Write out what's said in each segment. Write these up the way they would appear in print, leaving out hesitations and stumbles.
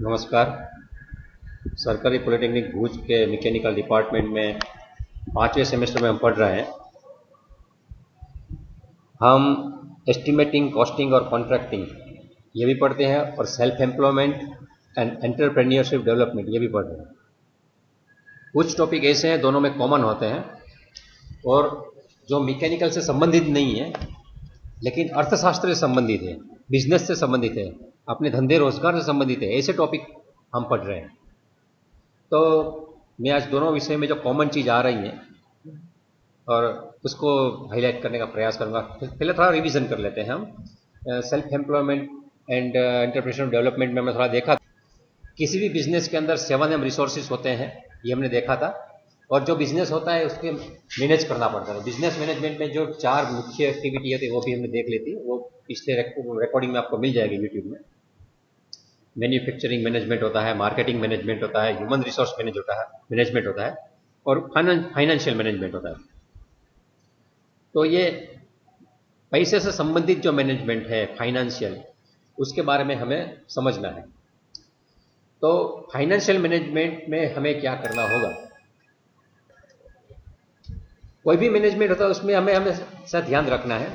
नमस्कार। सरकारी पॉलिटेक्निक भूज के मैकेनिकल डिपार्टमेंट में 5वें सेमेस्टर में हम पढ़ रहे हैं। हम एस्टिमेटिंग, कॉस्टिंग और कॉन्ट्रैक्टिंग ये भी पढ़ते हैं और self employment and entrepreneurship development ये भी पढ़ रहे हैं। कुछ टॉपिक ऐसे हैं दोनों में कॉमन होते हैं और जो मैकेनिकल से संबंधित नहीं है लेकिन अर्थशास्त्र से संबंधित है, बिजनेस से संबंधित है, अपने धंधे रोजगार से संबंधित है, ऐसे टॉपिक हम पढ़ रहे हैं। तो मैं आज दोनों विषय में जो कॉमन चीज़ आ रही है और उसको हाईलाइट करने का प्रयास करूंगा। पहले थोड़ा रिवीजन कर लेते हैं हम। Self employment and entrepreneurship development में हमने थोड़ा देखा किसी भी बिजनेस के अंदर 7 रिसोर्सेज होते हैं, ये हमने देखा था। और जो बिजनेस होता है उसके मैनेज करना पड़ता है। बिजनेस मैनेजमेंट में जो 4 मुख्य एक्टिविटी होती है वो भी हमने देख लेती, वो पिछले रिकॉर्डिंग में आपको मिल जाएगी यूट्यूब में। मैन्युफैक्चरिंग मैनेजमेंट होता है, मार्केटिंग मैनेजमेंट होता है, ह्यूमन रिसोर्स मैनेजमेंट होता है और फाइनेंशियल मैनेजमेंट होता है। तो ये पैसे से संबंधित जो मैनेजमेंट है फाइनेंशियल, उसके बारे में हमें समझना है। तो फाइनेंशियल मैनेजमेंट में हमें क्या करना होगा? कोई भी मैनेजमेंट होता है उसमें हमें हमेशा ध्यान रखना है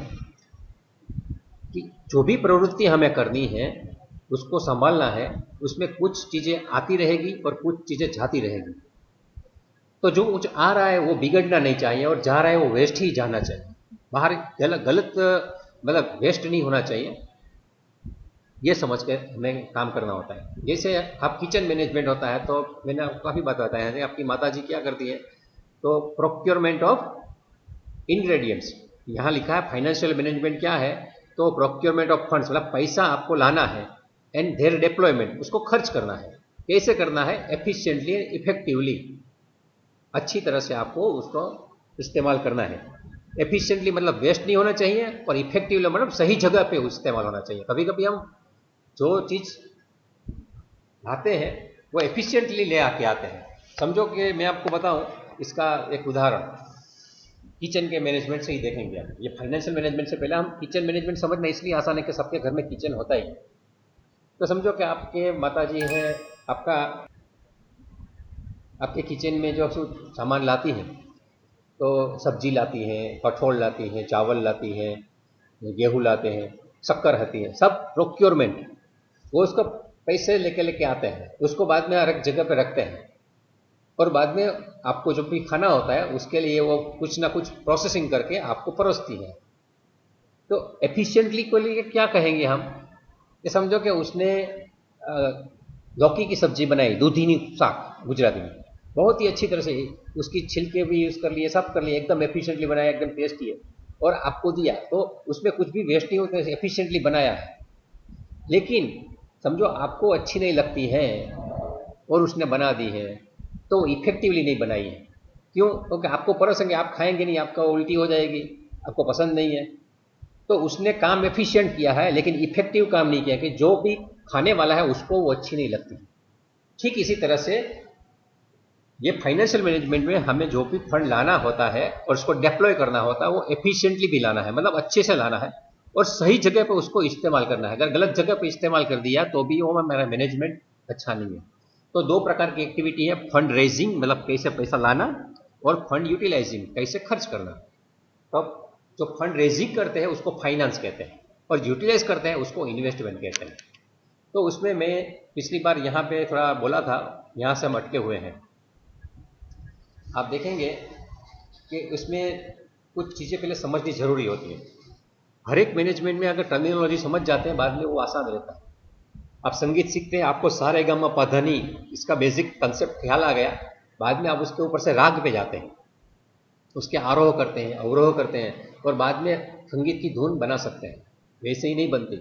कि जो भी प्रवृत्ति हमें करनी है उसको संभालना है, उसमें कुछ चीज़ें आती रहेगी और कुछ चीज़ें जाती रहेगी। तो जो कुछ आ रहा है वो बिगड़ना नहीं चाहिए और जा रहा है वो वेस्ट ही जाना चाहिए। बाहर गलत मतलब वेस्ट नहीं होना चाहिए, ये समझ के हमें काम करना होता है। जैसे आप किचन मैनेजमेंट होता है तो मैंने आपको काफ़ी बात बताया है, आपकी माता जी क्या करती है तो प्रोक्योरमेंट ऑफ इंग्रेडिएंट्स, यहाँ लिखा है फाइनेंशियल मैनेजमेंट क्या है तो प्रोक्योरमेंट ऑफ फंड्स, मतलब पैसा आपको लाना है एंड देयर डिप्लॉयमेंट, उसको खर्च करना है। कैसे करना है? एफिशिएंटली, इफेक्टिवली, अच्छी तरह से आपको उसको इस्तेमाल करना है। एफिशिएंटली मतलब वेस्ट नहीं होना चाहिए और इफेक्टिवली मतलब सही जगह पे इस्तेमाल होना चाहिए। कभी कभी हम जो चीज़ लाते हैं वो एफिशिएंटली ले आके आते हैं। समझो कि मैं आपको बताऊं इसका एक उदाहरण, किचन के मैनेजमेंट से ही देखेंगे आप। ये फाइनेंशियल मैनेजमेंट से पहले हम किचन मैनेजमेंट समझना इसलिए आसान है कि सबके घर में किचन होता ही। तो समझो कि आपके माताजी हैं, आपका आपके किचन में जो सामान लाती हैं तो सब्जी लाती हैं, कठोल लाती हैं, चावल लाती हैं, गेहूँ लाते हैं, शक्कर आती है, सब प्रोक्योरमेंट। वो उसको पैसे लेके लेके आते हैं, उसको बाद में हर एक जगह पे रखते हैं और बाद में आपको जो भी खाना होता है उसके लिए वो कुछ ना कुछ प्रोसेसिंग करके आपको परोसती है। तो एफिशिएंटली को लिए क्या कहेंगे हम? ये समझो कि उसने लौकी की सब्जी बनाई, दूधीनी साग गुजराती में, बहुत ही अच्छी तरह से उसकी छिलके भी यूज़ कर लिए, सब कर लिए, एकदम एफिशिएंटली बनाया, एकदम टेस्टी है और आपको दिया तो उसमें कुछ भी वेस्ट नहीं होता, एफिशिएंटली बनाया है। लेकिन समझो आपको अच्छी नहीं लगती है और उसने बना दी है तो इफेक्टिवली नहीं बनाई है। क्यों? क्योंकि आपको परोसेंगे, आप खाएंगे नहीं, आपका उल्टी हो जाएगी, आपको पसंद नहीं है। तो उसने काम एफिशिएंट किया है लेकिन इफेक्टिव काम नहीं किया कि जो भी खाने वाला है उसको वो अच्छी नहीं लगती। ठीक इसी तरह से ये फाइनेंशियल मैनेजमेंट में हमें जो भी फंड लाना होता है और उसको डिप्लॉय करना होता है वो एफिशिएंटली भी लाना है, मतलब अच्छे से लाना है और सही जगह पर उसको इस्तेमाल करना है। अगर गलत जगह पर इस्तेमाल कर दिया तो भी वो मेरा मैनेजमेंट अच्छा नहीं है। तो 2 प्रकार की एक्टिविटी है, फंड रेजिंग मतलब कैसे पैसा लाना और फंड यूटिलाइजिंग कैसे खर्च करना। तो जो फंड रेजिंग करते हैं उसको फाइनेंस कहते हैं और यूटिलाइज करते हैं उसको इन्वेस्टमेंट कहते हैं। तो उसमें मैं पिछली बार यहाँ पे थोड़ा बोला था, यहाँ से हम अटके हुए हैं। आप देखेंगे कि उसमें कुछ चीज़ें पहले समझनी जरूरी होती है। हर एक मैनेजमेंट में अगर टर्मिनोलॉजी समझ जाते हैं बाद में वो आसान रहता है। आप संगीत सीखते हैं, आपको सारे गम प ध नि इसका बेसिक कंसेप्ट ख्याल आ गया, बाद में आप उसके ऊपर से राग पे जाते हैं, उसके आरोह करते हैं, अवरोह करते हैं और बाद में संगीत की धुन बना सकते हैं। वैसे ही नहीं बनती।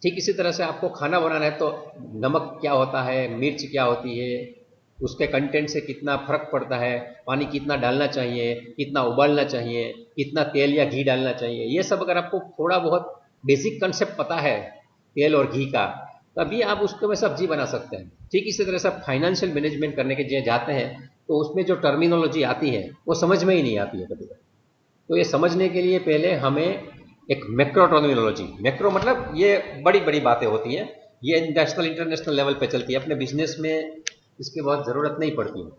ठीक इसी तरह से आपको खाना बनाना है तो नमक क्या होता है, मिर्च क्या होती है, उसके कंटेंट से कितना फर्क पड़ता है, पानी कितना डालना चाहिए, कितना उबालना चाहिए, कितना तेल या घी डालना चाहिए, ये सब अगर आपको थोड़ा बहुत बेसिक कंसेप्ट पता है तेल और घी का, तभी आप उसको में सब्जी बना सकते हैं। ठीक इसी तरह से फाइनेंशियल मैनेजमेंट करने के लिए जाते हैं तो उसमें जो टर्मिनोलॉजी आती है वो समझ में ही नहीं आती है कभी कभी। तो ये समझने के लिए पहले हमें एक मैक्रो टर्मिनोलॉजी, मैक्रो मतलब ये बड़ी बड़ी बातें होती हैं, ये नेशनल इंटरनेशनल लेवल पे चलती है, अपने बिजनेस में इसकी बहुत ज़रूरत नहीं पड़ती है।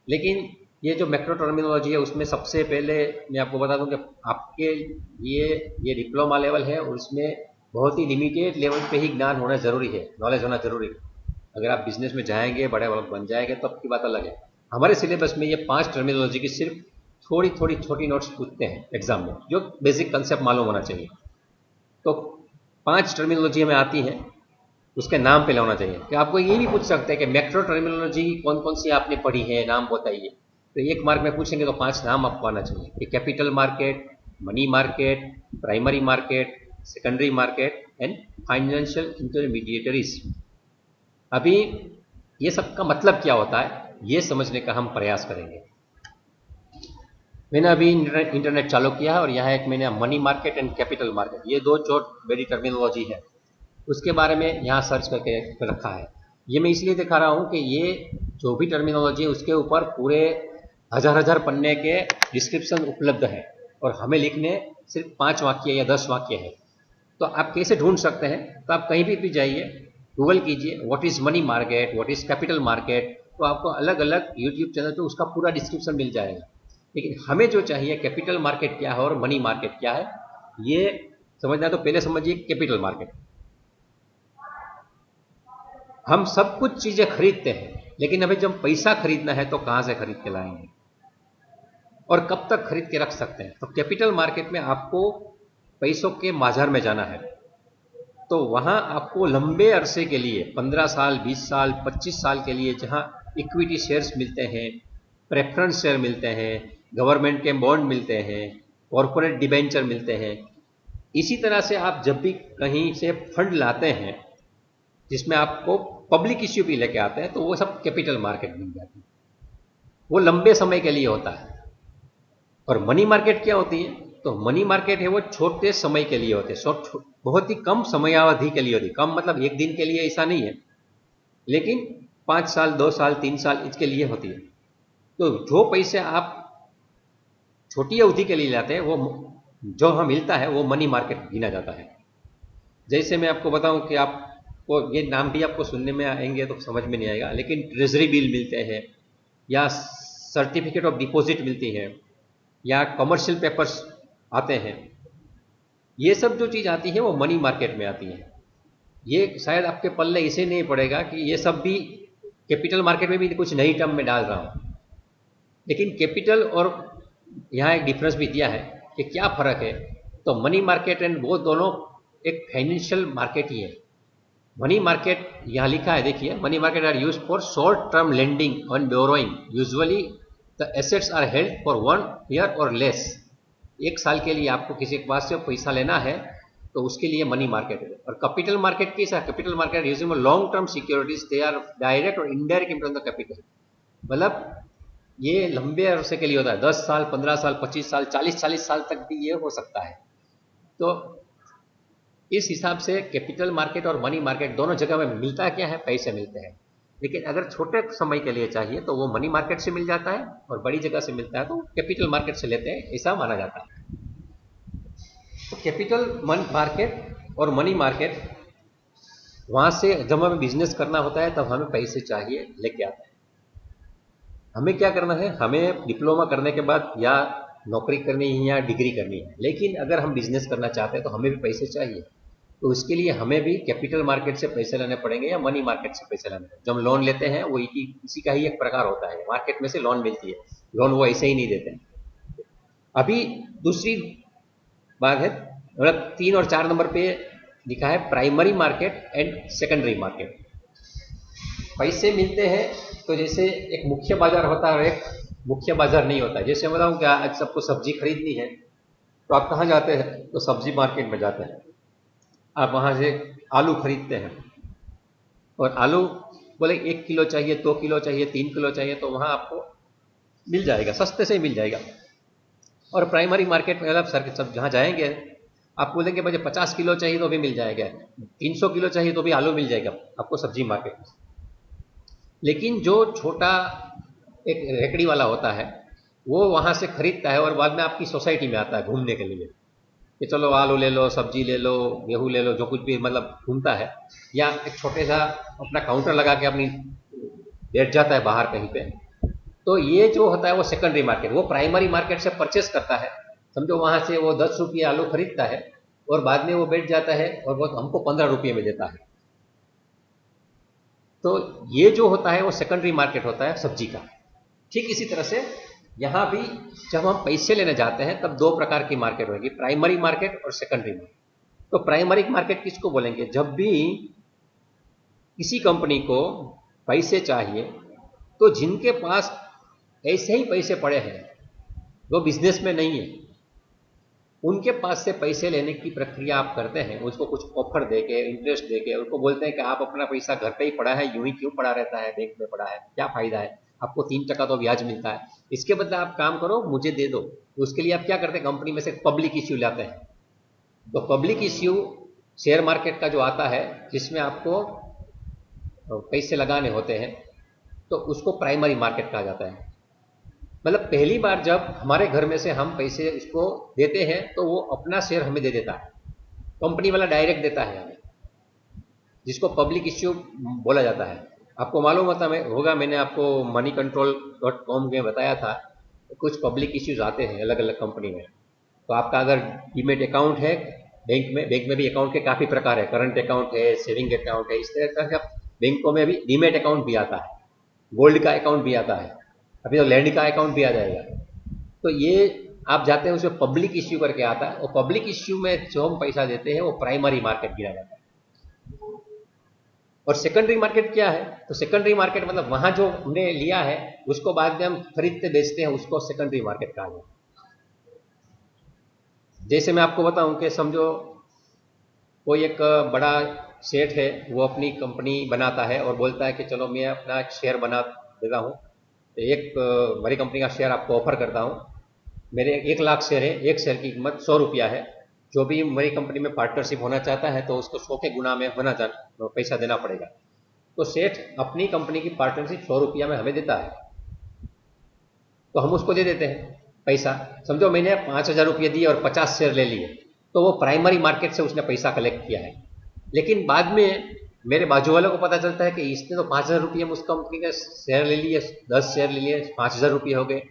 लेकिन ये जो मैक्रो टर्मिनोलॉजी है उसमें सबसे पहले मैं आपको बता दूं कि आपके लिए ये डिप्लोमा लेवल है और उसमें बहुत ही लिमिटेड लेवल पे ही ज्ञान होना ज़रूरी है, नॉलेज होना ज़रूरी है। अगर आप बिजनेस में जाएंगे, बड़े बन जाएंगे तो आपकी बात अलग है। हमारे सिलेबस में ये 5 टर्मिनोलॉजी की सिर्फ थोड़ी थोड़ी छोटी नोट्स पूछते हैं एग्जाम में, जो बेसिक कंसेप्ट मालूम होना चाहिए। तो 5 टर्मिनोलॉजी हमें आती हैं, उसके नाम पे होना चाहिए कि आपको ये भी पूछ सकते हैं कि मैक्रो टर्मिनोलॉजी कौन कौन सी आपने पढ़ी है, नाम बताइए। तो 1 मार्क में पूछेंगे तो 5 नाम आपको आना चाहिए कि capital market, money market, primary market, secondary market and financial intermediaries. अभी ये सब का मतलब क्या होता है ये समझने का हम प्रयास करेंगे। मैंने अभी इंटरनेट चालू किया है और यहाँ एक मैंने money market and capital market, ये दो जो बड़ी टर्मिनोलॉजी है उसके बारे में यहाँ सर्च करके रखा है। ये मैं इसलिए दिखा रहा हूँ कि ये जो भी टर्मिनोलॉजी है उसके ऊपर पूरे हजार पन्ने के डिस्क्रिप्शन उपलब्ध है और हमें लिखने सिर्फ 5 वाक्य या 10 वाक्य है। तो आप कैसे ढूंढ सकते हैं? तो आप कहीं भी जाइए, गूगल कीजिए what is money market, what is capital market, तो आपको अलग अलग यूट्यूब चैनल पे उसका पूरा डिस्क्रिप्शन मिल जाएगा। लेकिन हमें जो चाहिए कैपिटल मार्केट क्या है और मनी मार्केट क्या है ये समझना। तो पहले समझिए कैपिटल मार्केट। हम सब कुछ चीजें खरीदते हैं, लेकिन अभी जब पैसा खरीदना है तो कहां से खरीद के लाएंगे और कब तक खरीद के रख सकते हैं? तो कैपिटल मार्केट में आपको पैसों के बाजार में जाना है, तो वहां आपको लंबे अरसे के लिए 15 साल, 20 साल, 25 साल के लिए जहां इक्विटी शेयर्स मिलते हैं, प्रेफरेंस शेयर मिलते हैं, गवर्नमेंट के बॉन्ड मिलते हैं, कॉरपोरेट डिबेंचर मिलते हैं, इसी तरह से आप जब भी कहीं से फंड लाते हैं जिसमें आपको पब्लिक इश्यू भी लेके आते हैं, तो वो सब कैपिटल मार्केट मिल जाती है। वो लंबे समय के लिए होता है। और मनी मार्केट क्या होती है? तो मनी मार्केट है वो छोटे समय के लिए होते हैं, बहुत ही कम समयावधि के लिए होती है। कम मतलब 1 दिन के लिए ऐसा नहीं है, लेकिन 5 साल, 2 साल, 3 साल इसके लिए होती है। तो जो पैसे आप छोटी अवधि के लिए लाते हैं वो जो हमें मिलता है वो मनी मार्केट गिना जाता है। जैसे मैं आपको बताऊं कि आपको ये नाम भी आपको सुनने में आएंगे तो समझ में नहीं आएगा, लेकिन ट्रेजरी बिल मिलते हैं या सर्टिफिकेट ऑफ डिपॉजिट मिलती है या कमर्शियल पेपर्स आते हैं, ये सब जो चीज़ आती है वो मनी मार्केट में आती है। ये शायद आपके पल्ले इसे नहीं पड़ेगा कि ये सब भी कैपिटल मार्केट में भी कुछ नई टर्म में डाल रहा हूँ, लेकिन कैपिटल और यहाँ एक डिफरेंस भी दिया है कि क्या फ़र्क है। तो मनी मार्केट एंड वो दोनों एक फाइनेंशियल मार्केट ही है। मनी मार्केट यहाँ लिखा है, देखिए, money market are use for short term lending on borrowing, usually the assets are held for 1 year और लेस। 1 साल के लिए आपको किसी के पास से पैसा लेना है तो उसके लिए मनी मार्केट है। और कैपिटल मार्केट कैसा? Capital market using long term securities, they are direct और इनडायरेक्ट इम्प्रूव द कैपिटल। मतलब ये लंबे अरसे के लिए होता है, 10 साल, 15 साल, 25 साल, 40 साल तक भी ये हो सकता है। तो इस हिसाब से कैपिटल मार्केट और मनी मार्केट दोनों जगह में मिलता क्या है? पैसे मिलते हैं। लेकिन अगर छोटे समय के लिए चाहिए तो वो मनी मार्केट से मिल जाता है और बड़ी जगह से मिलता है तो कैपिटल मार्केट से लेते हैं, ऐसा माना जाता है। तो कैपिटल मार्केट और मनी मार्केट, वहां से जब हमें बिजनेस करना होता है तब हमें पैसे चाहिए, लेके आते हैं। हमें क्या करना है? हमें डिप्लोमा करने के बाद या नौकरी करनी है या डिग्री करनी है, लेकिन अगर हम बिजनेस करना चाहते हैं तो हमें भी पैसे चाहिए। तो उसके लिए हमें भी कैपिटल मार्केट से पैसे लेने पड़ेंगे या मनी मार्केट से पैसे लेने पड़ेंगे। जो हम लोन लेते हैं वो इसी का ही एक प्रकार होता है, मार्केट में से लोन मिलती है। लोन वो ऐसे ही नहीं देते। अभी दूसरी बात है, मतलब 3 और 4 नंबर पे लिखा है primary market and secondary market. पैसे मिलते हैं तो जैसे एक मुख्य बाजार होता है और एक मुख्य बाजार नहीं होता है। जैसे बताऊँ क्या, आज सबको सब्जी खरीदनी है तो आप कहाँ जाते हैं? तो सब्जी मार्केट में जाते हैं। आप वहाँ से आलू खरीदते हैं और आलू बोले 1 किलो चाहिए, 2 किलो चाहिए, 3 किलो चाहिए, तो वहाँ आपको मिल जाएगा, सस्ते से ही मिल जाएगा। और प्राइमरी मार्केट में अलग सर सब जहाँ जाएंगे आप बोलेंगे मुझे 50 किलो चाहिए तो भी मिल जाएगा, 300 किलो चाहिए तो भी आलू मिल जाएगा आपको सब्जी मार्केट में। लेकिन जो छोटा एक रेकड़ी वाला होता है वो वहाँ से खरीदता है और बाद में आपकी सोसाइटी में आता है घूमने के लिए। कि चलो आलू ले लो, सब्जी ले लो, गेहूँ ले लो, जो कुछ भी मतलब घूमता है, या एक छोटे सा अपना काउंटर लगा के अपनी बैठ जाता है बाहर कहीं पे, तो ये जो होता है वो सेकेंडरी मार्केट। वो प्राइमरी मार्केट से परचेस करता है, समझो वहां से वो 10 रुपये आलू खरीदता है और बाद में वो बैठ जाता है और वो हमको 15 रुपये में देता है। तो ये जो होता है वो सेकेंडरी मार्केट होता है सब्जी का। ठीक इसी तरह से यहां भी जब हम पैसे लेने जाते हैं तब दो प्रकार की मार्केट होगी, प्राइमरी मार्केट और सेकेंडरी मार्केट। तो प्राइमरी मार्केट किसको बोलेंगे? जब भी किसी कंपनी को पैसे चाहिए तो जिनके पास ऐसे ही पैसे पड़े हैं, वो बिजनेस में नहीं है, उनके पास से पैसे लेने की प्रक्रिया आप करते हैं, उसको कुछ ऑफर देके, इंटरेस्ट देके, उनको बोलते हैं कि आप अपना पैसा घर पे ही पड़ा है, यूं ही क्यों पड़ा रहता है, बैंक में पड़ा है, क्या फायदा है, आपको 3% तो ब्याज मिलता है, इसके बदले आप काम करो मुझे दे दो। तो उसके लिए आप क्या करते हैं? कंपनी में से पब्लिक इश्यू लाते हैं। तो पब्लिक इश्यू शेयर मार्केट का जो आता है, जिसमें आपको पैसे लगाने होते हैं, तो उसको प्राइमरी मार्केट कहा जाता है। मतलब पहली बार जब हमारे घर में से हम पैसे उसको देते हैं तो वो अपना शेयर हमें दे देता है, कंपनी वाला डायरेक्ट देता है हमें, जिसको पब्लिक इश्यू बोला जाता है। आपको मालूम होगा, मैंने आपको moneycontrol.com में बताया था, कुछ पब्लिक इश्यूज आते हैं अलग अलग कंपनी में। तो आपका अगर डीमेट अकाउंट है बैंक में भी अकाउंट के काफ़ी प्रकार है, करंट अकाउंट है, सेविंग अकाउंट है, इस तरह का बैंकों में भी डीमेट अकाउंट भी आता है, गोल्ड का अकाउंट भी आता है, अभी तो लैंड का अकाउंट भी आ जाएगा। तो ये आप जाते हैं उसमें पब्लिक इश्यू करके आता है, और पब्लिक इश्यू में जो हम पैसा देते हैं वो प्राइमरी मार्केट गिना जाता है। और सेकेंडरी मार्केट क्या है? तो सेकेंडरी मार्केट मतलब वहां जो हमने लिया है उसको बाद में हम खरीदते बेचते हैं, उसको सेकेंडरी मार्केट कहा जाता है। जैसे मैं आपको बताऊं कि समझो कोई एक बड़ा सेठ है, वो अपनी कंपनी बनाता है और बोलता है कि चलो मैं अपना शेयर बना देता हूँ, एक बड़ी कंपनी का शेयर आपको ऑफर करता हूँ, मेरे 1 लाख शेयर है, एक शेयर की कीमत 100 रुपया है, जो भी मेरी कंपनी में पार्टनरशिप होना चाहता है तो उसको 100 के गुना में पैसा देना पड़ेगा। तो सेठ अपनी कंपनी की पार्टनरशिप 100 रुपया में हमें देता है, तो हम उसको दे देते हैं पैसा। समझो मैंने 5,000 रुपये दिए और 50 शेयर ले लिए, तो वो प्राइमरी मार्केट से उसने पैसा कलेक्ट किया है। लेकिन बाद में मेरे बाजू वालों को पता चलता है कि इसने तो 5,000 रुपये उस कंपनी का शेयर ले लिए, 10 शेयर ले लिए, 5,000 रुपये हो गए,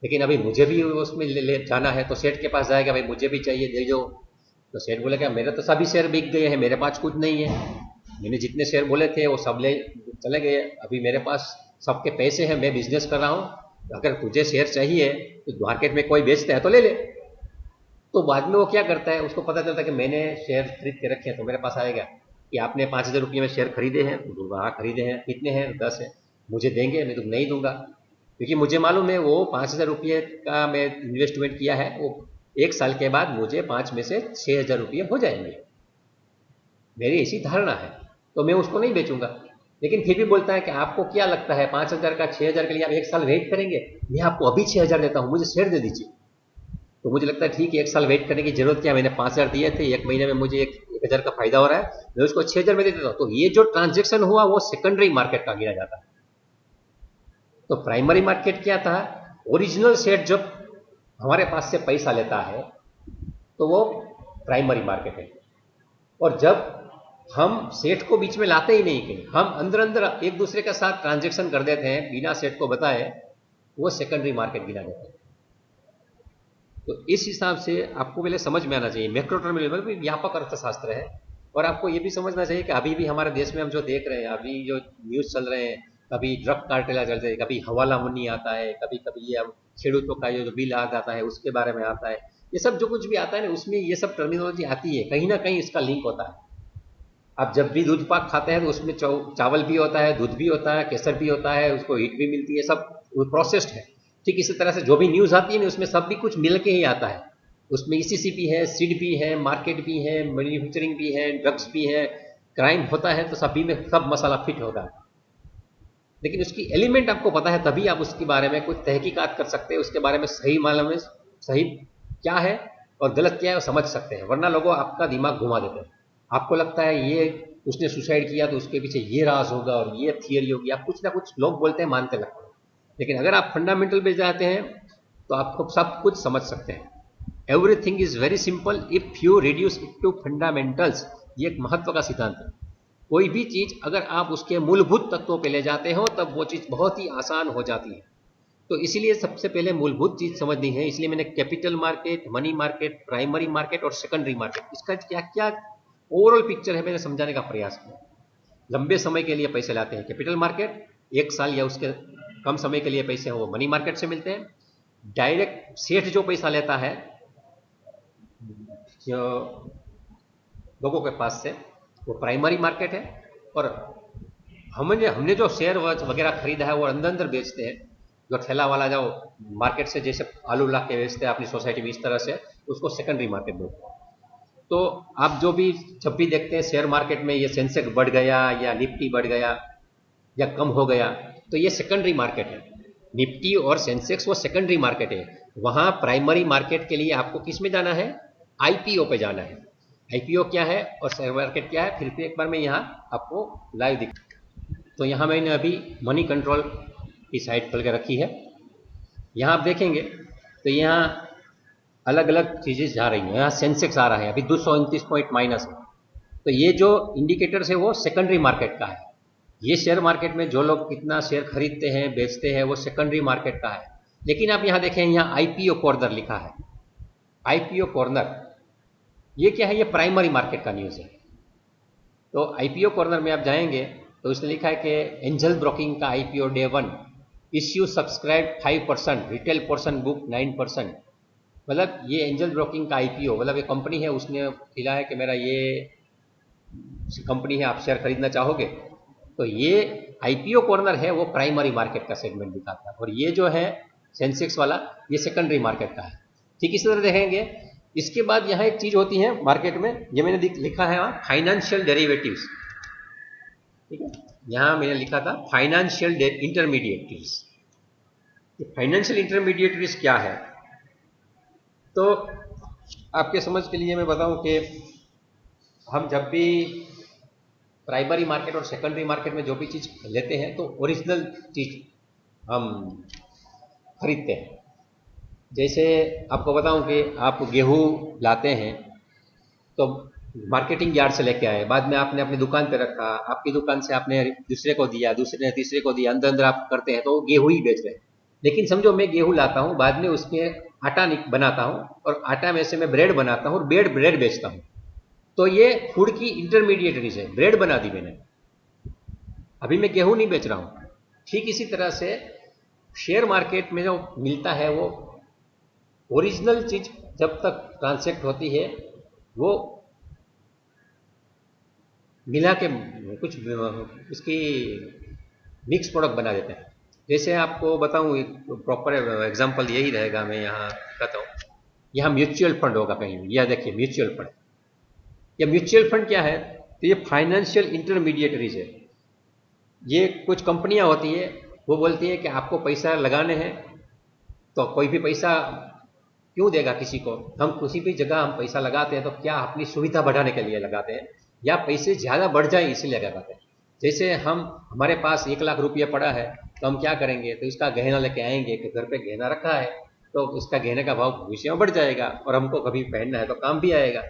लेकिन अभी मुझे भी उसमें ले जाना है, तो सेठ के पास जाएगा, भाई मुझे भी चाहिए, दे दो। तो सेठ बोलेगा मेरे तो सभी शेयर बिक गए हैं, मेरे पास कुछ नहीं है, मैंने जितने शेयर बोले थे वो सब ले चले गए, अभी मेरे पास सबके पैसे हैं, मैं बिजनेस कर रहा हूँ, अगर तुझे शेयर चाहिए तो मार्केट में कोई बेचता है तो ले ले। तो बाद में वो क्या करता है, उसको पता चलता है कि मैंने शेयर खरीद के रखे हैं, तो मेरे पास आएगा कि आपने 5,000 रुपये में शेयर खरीदे हैं, तो हाँ खरीदे हैं, कितने हैं? 10 है, मुझे देंगे? मैं तो नहीं दूंगा, क्योंकि मुझे मालूम है वो 5,000 रुपये का मैं इन्वेस्टमेंट किया है, वो 1 साल के बाद मुझे 5 में से 6,000 रुपये हो जाएंगे, मेरी ऐसी धारणा है, तो मैं उसको नहीं बेचूंगा। लेकिन फिर भी बोलता है कि आपको क्या लगता है 5,000 का 6,000 के लिए आप 1 साल वेट करेंगे? मैं आपको अभी 6,000 देता हूँ, मुझे शेयर दे दीजिए। तो मुझे लगता है ठीक है, 1 साल वेट करने की जरूरत क्या, मैंने 5,000 दिए थे, 1 महीने में मुझे 1,000 का फायदा हो रहा है, मैं उसको 6,000 में दे देता हूँ। तो ये जो ट्रांजेक्शन हुआ वो सेकेंडरी मार्केट का गिना जाता है। तो प्राइमरी मार्केट क्या था? ओरिजिनल सेट जब हमारे पास से पैसा लेता है तो वो प्राइमरी मार्केट है, और जब हम सेठ को बीच में लाते ही नहीं, कहीं हम अंदर अंदर एक दूसरे के साथ ट्रांजेक्शन कर देते हैं बिना सेठ को बताए, वो सेकेंडरी मार्केट गिना जाता है। तो इस हिसाब से आपको पहले समझ में आना चाहिए, मैक्रोइकोनॉमिक व्यापक अर्थशास्त्र है। और आपको ये भी समझना चाहिए कि अभी भी हमारे देश में हम जो देख रहे हैं, अभी जो न्यूज़ चल रहे हैं, कभी ड्रग कार्टेल चल रहे हैं, कभी हवाला मनी आता है, कभी कभी ये खेडूतों का ये जो बिल आ जाता है उसके बारे में आता है, ये सब जो कुछ भी आता है ना, उसमें ये सब टर्मिनोलॉजी आती है, कहीं ना कहीं इसका लिंक होता है। आप जब भी दूध पाक खाते हैं तो उसमें चावल भी होता है, दूध भी होता है, केसर भी होता है, उसको हीट भी मिलती है, सब प्रोसेस्ड है। ठीक इसी तरह से जो भी न्यूज़ आती है ना, उसमें सब भी कुछ मिल के ही आता है, उसमें ईसीसी भी है, सीड भी है, मार्केट भी है, मैन्युफैक्चरिंग भी है, ड्रग्स भी है, क्राइम होता है, तो सभी में सब मसाला फिट होगा। लेकिन उसकी एलिमेंट आपको पता है तभी आप उसके बारे में कुछ तहकीकात कर सकते हैं, उसके बारे में सही मालूम है, सही क्या है और गलत क्या है वो समझ सकते हैं, वरना लोगों आपका दिमाग घुमा देते हैं। आपको लगता है ये उसने सुसाइड किया तो उसके पीछे ये राज होगा और ये थियरी होगी, आप कुछ ना कुछ लोग बोलते हैं मानते लगते हैं। लेकिन अगर आप फंडामेंटल पे जाते हैं तो आप सब कुछ समझ सकते हैं। Everything is very simple if you reduce it to fundamentals. ये एक महत्व का सिद्धांत है। कोई भी चीज अगर आप उसके मूलभूत तत्वों पे ले जाते हो तब वो चीज बहुत ही आसान हो जाती है। तो इसीलिए सबसे पहले मूलभूत चीज समझनी है। इसलिए मैंने capital market, money market, primary market और सेकेंडरी मार्केट, इसका क्या क्या ओवरऑल पिक्चर है मैंने समझाने का प्रयास किया। लंबे समय के लिए पैसे लाते हैं कैपिटल मार्केट, 1 साल या उसके कम समय के लिए पैसे हैं वो मनी मार्केट से मिलते हैं। डायरेक्ट सेठ जो पैसा लेता है जो लोगों के पास से, वो प्राइमरी मार्केट है। और हमने जो शेयर वगैरह खरीदा है वो अंदर अंदर बेचते हैं। जो ठेला वाला जो मार्केट से जैसे आलू ला के बेचते हैं अपनी सोसाइटी में, इस तरह से उसको सेकेंडरी मार्केट बोलते हैं। तो आप जो भी जब भी देखते हैं शेयर मार्केट में ये सेंसेक्स बढ़ गया या निफ्टी बढ़ गया या कम हो गया, तो ये सेकेंडरी मार्केट है। निफ्टी और सेंसेक्स वो सेकेंडरी मार्केट है। वहां प्राइमरी मार्केट के लिए आपको किस में जाना है? आईपीओ पे जाना है। आईपीओ क्या है और शेयर मार्केट क्या है, फिर से एक बार मैं यहाँ आपको लाइव दिख। तो यहाँ मैंने अभी मनी कंट्रोल की साइट खोल के रखी है। यहाँ आप देखेंगे तो यहाँ अलग अलग चीजें जा रही हैं। यहाँ सेंसेक्स आ रहा है अभी 229 पॉइंट माइनस है। तो ये जो इंडिकेटर्स है वो सेकेंडरी मार्केट का है। ये शेयर मार्केट में जो लोग कितना शेयर खरीदते हैं बेचते हैं वो सेकेंडरी मार्केट का है। लेकिन आप यहाँ देखें, यहाँ आईपीओ कॉर्नर लिखा है। आईपीओ कॉर्नर ये क्या है? ये प्राइमरी मार्केट का न्यूज़ है। तो आईपीओ कॉर्नर में आप जाएंगे तो उसने लिखा है कि एंजल ब्रोकिंग का IPO day 1 issue subscribe 5%, retail portion book 9%। मतलब ये एंजल ब्रोकिंग का आईपीओ, मतलब ये कंपनी है उसने लिखा है कि मेरा ये कंपनी है, आप शेयर खरीदना चाहोगे? तो ये आईपीओ कॉर्नर है वो प्राइमरी मार्केट का सेगमेंट दिखाता है, और ये जो है सेंसेक्स वाला ये सेकेंडरी मार्केट का है। ठीक इसी तरह देखेंगे। इसके बाद यहाँ एक चीज होती है मार्केट में, ये मैंने लिखा है फाइनेंशियल डेरिवेटिव्स। ठीक है, यहाँ मैंने लिखा था फाइनेंशियल इंटरमीडिएटरीज। फाइनेंशियल इंटरमीडिएटरीज क्या है? तो आपके समझ के लिए मैं बताऊं कि हम जब भी प्राइमरी मार्केट और सेकेंडरी मार्केट में जो भी चीज लेते हैं तो ओरिजिनल चीज हम खरीदते हैं। जैसे आपको बताऊं कि आप गेहूं लाते हैं तो मार्केटिंग यार्ड से लेके आए, बाद में आपने अपनी दुकान पे रखा, आपकी दुकान से आपने दूसरे को दिया, दूसरे ने तीसरे को दिया, अंदर अंदर आप करते हैं तो गेहूं ही बेच रहे हैं। लेकिन समझो मैं गेहूं लाता हूं, बाद में उसमें आटा बनाता हूं और आटा में से मैं ब्रेड बनाता हूं और ब्रेड बेचता हूं। तो ये फूड की इंटरमीडिएटरीज है। ब्रेड बना दी मैंने, अभी मैं गेहूं नहीं बेच रहा हूं। ठीक इसी तरह से शेयर मार्केट में जो मिलता है वो ओरिजिनल चीज जब तक ट्रांसैक्ट होती है वो मिला के कुछ इसकी मिक्स प्रोडक्ट बना देते हैं। जैसे आपको बताऊं, एक प्रॉपर एग्जांपल यही रहेगा, मैं यहाँ कहता हूँ। यहाँ म्यूचुअल फंड होगा कहीं, यह देखिए म्यूचुअल फंड। ये म्यूचुअल फंड क्या है? तो ये फाइनेंशियल इंटरमीडिएटरीज है। ये कुछ कंपनियां होती है, वो बोलती है कि आपको पैसा लगाने हैं तो कोई भी पैसा क्यों देगा किसी को। हम किसी भी जगह हम पैसा लगाते हैं तो क्या अपनी सुविधा बढ़ाने के लिए लगाते हैं या पैसे ज़्यादा बढ़ जाए इसलिए लगाते हैं। जैसे हमारे पास 1 लाख रुपया पड़ा है तो हम क्या करेंगे, तो इसका गहना लेके आएंगे कि घर पे गहना रखा है तो इसका गहने का भाव भविष्य में बढ़ जाएगा और हमको कभी पहनना है तो काम भी आएगा।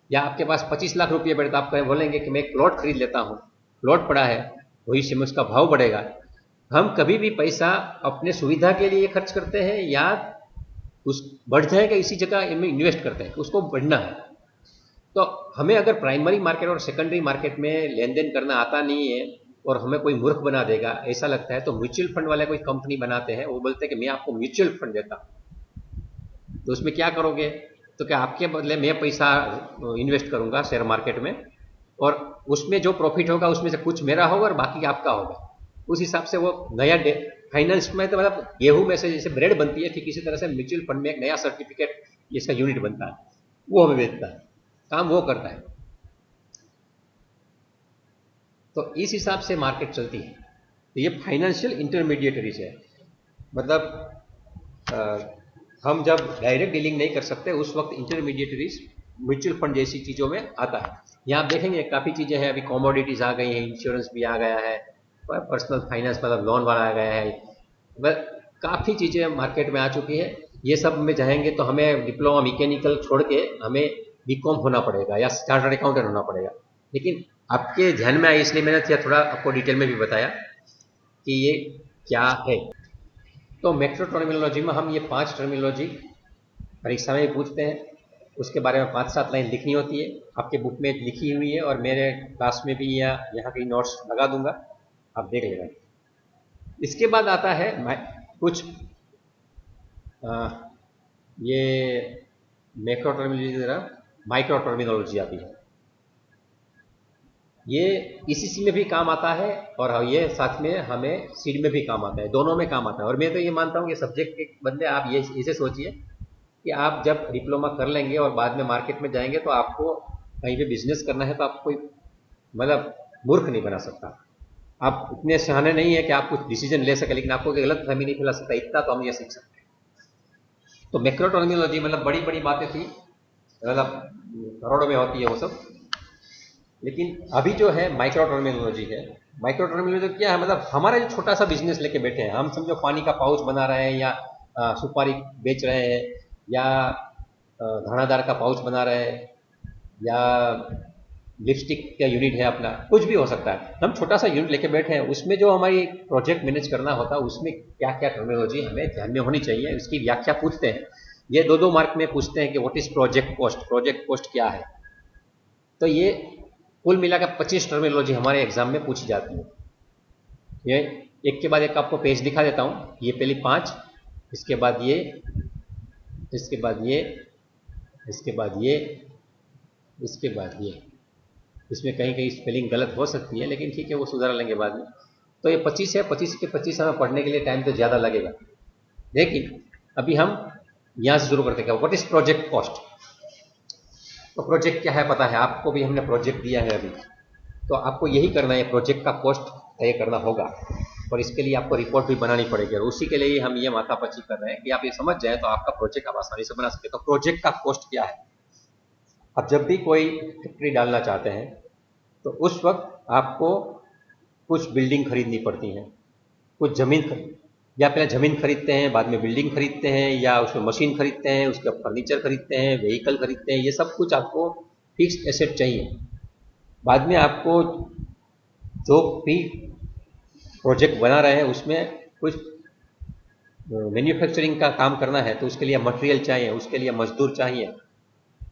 या आपके पास 25 लाख रुपये पड़े तो आप बोलेंगे कि मैं एक प्लॉट खरीद लेता हूँ, प्लॉट पड़ा है, भविष्य में उसका भाव बढ़ेगा। हम कभी भी पैसा अपने सुविधा के लिए खर्च करते हैं या उस बढ़ जाएगा इसी जगह में इन्वेस्ट करते हैं, उसको बढ़ना है। तो हमें अगर प्राइमरी मार्केट और सेकेंडरी मार्केट में लेन देन करना आता नहीं है और हमें कोई मूर्ख बना देगा ऐसा लगता है, तो म्यूचुअल फंड वाले कोई कंपनी बनाते हैं, वो बोलते हैं कि मैं आपको म्यूचुअल फंड देता हूँ। तो उसमें क्या करोगे? तो क्या आपके बदले मैं पैसा इन्वेस्ट करूंगा शेयर मार्केट में और उसमें जो प्रॉफिट होगा उसमें से कुछ मेरा होगा और बाकी आपका होगा। उस हिसाब से वो नया फाइनेंस में, तो मतलब गेहूं में से जैसे ब्रेड बनती है, ठीक इसी तरह से म्यूचुअल फंड में एक नया सर्टिफिकेट जिसका यूनिट बनता है, वो हमें बेचता है, काम वो करता है। तो इस हिसाब से मार्केट चलती है। तो ये फाइनेंशियल इंटरमीडिएटरीज है। मतलब हम जब डायरेक्ट डीलिंग नहीं कर सकते उस वक्त इंटरमीडिएटरीज म्यूचुअल फंड जैसी चीजों में आता है। यहाँ आप देखेंगे काफी चीजें हैं, अभी कमोडिटीज आ गई हैं, इंश्योरेंस भी आ गया है, पर्सनल फाइनेंस मतलब लोन वाला आ गया है, काफ़ी चीज़ें मार्केट में आ चुकी है ये सब में जाएंगे तो हमें डिप्लोमा मैकेनिकल छोड़ के हमें बीकॉम होना पड़ेगा या चार्टर्ड अकाउंटेंट होना पड़ेगा। लेकिन आपके ध्यान में आई इसलिए मैंने थोड़ा आपको डिटेल में भी बताया कि ये क्या है। तो मैक्रो टर्मिनोलॉजी में हम ये 5 टर्मिनोलॉजी परीक्षा में भी पूछते हैं, उसके बारे में 5-7 लाइन लिखनी होती है। आपके बुक में लिखी हुई है और मेरे क्लास में भी या यहाँ की नोट्स लगा दूंगा, आप देख लेना। इसके बाद आता है कुछ ये मैक्रो टर्मिनोलॉजी की तरह माइक्रो टर्मिनोलॉजी आती है। ये ईसीसी में भी काम आता है और ये साथ में हमें सीड में भी काम आता है, दोनों में काम आता है। और मैं तो ये मानता हूँ कि सब्जेक्ट के बंदे आप ये इसे सोचिए कि आप जब डिप्लोमा कर लेंगे और बाद में मार्केट में जाएंगे तो आपको कहीं पे बिजनेस करना है तो आप कोई मतलब मूर्ख नहीं बना सकता। आप इतने सहाने नहीं है कि आप कुछ डिसीजन ले सके, लेकिन आपको गलत फहमी नहीं फैला सकता, इतना तो हम ये सीख सकते हैं। तो मैक्रो टर्मिनोलॉजी मतलब बड़ी बड़ी बातें थी, मतलब करोड़ों में होती है वो सब। लेकिन अभी जो है माइक्रो टर्मिनोलॉजी है। माइक्रो टर्मिनोलॉजी क्या है, मतलब हमारा जो छोटा सा बिजनेस लेके बैठे हैं, हम समझो पानी का पाउच बना रहे हैं या सुपारी बेच रहे हैं या घानादार का पाउच बना रहे हैं या लिपस्टिक का यूनिट है अपना, कुछ भी हो सकता है। हम छोटा सा यूनिट लेके बैठे हैं, उसमें जो हमारी प्रोजेक्ट मैनेज करना होता है उसमें क्या क्या टर्मिनोलॉजी हमें ध्यान में होनी चाहिए, उसकी व्याख्या पूछते हैं। ये 2-2 मार्क में पूछते हैं कि what is project cost, project cost क्या है। तो ये कुल मिलाकर 25 टर्मिनोलॉजी हमारे एग्जाम में पूछी जाती है। ये एक के बाद एक आपको पेज दिखा देता हूँ। ये पहली 5, इसके बाद ये, इसके बाद ये, इसके बाद ये, इसके बाद ये। इसमें कहीं कहीं स्पेलिंग गलत हो सकती है, लेकिन ठीक है, वो सुधार लेंगे बाद में। तो ये 25 है, 25 के 25 हमें पढ़ने के लिए टाइम तो ज़्यादा लगेगा। लेकिन अभी हम यहाँ से शुरू करते हैं। What is project cost. तो प्रोजेक्ट क्या है पता है आपको, भी हमने प्रोजेक्ट दिया है अभी, तो आपको यही करना है, प्रोजेक्ट का कॉस्ट तय करना होगा और इसके लिए आपको रिपोर्ट भी बनानी पड़ेगी। और उसी के लिए हम ये माथापच्ची कर रहे हैं कि आप ये समझ जाए तो आपका प्रोजेक्ट आप आसानी से बना सके। तो प्रोजेक्ट का कॉस्ट क्या है। अब जब भी कोई फैक्ट्री डालना चाहते हैं तो उस वक्त आपको कुछ बिल्डिंग खरीदनी पड़ती है, कुछ ज़मीन, या पहले ज़मीन खरीदते हैं, बाद में बिल्डिंग खरीदते हैं, या उसमें मशीन खरीदते हैं, उसका फर्नीचर खरीदते हैं, व्हीकल खरीदते हैं। ये सब कुछ आपको फिक्स्ड एसेट चाहिए। बाद में आपको जो भी प्रोजेक्ट बना रहे हैं उसमें कुछ मैन्युफैक्चरिंग का काम करना है तो उसके लिए मटेरियल चाहिए, उसके लिए मजदूर चाहिए।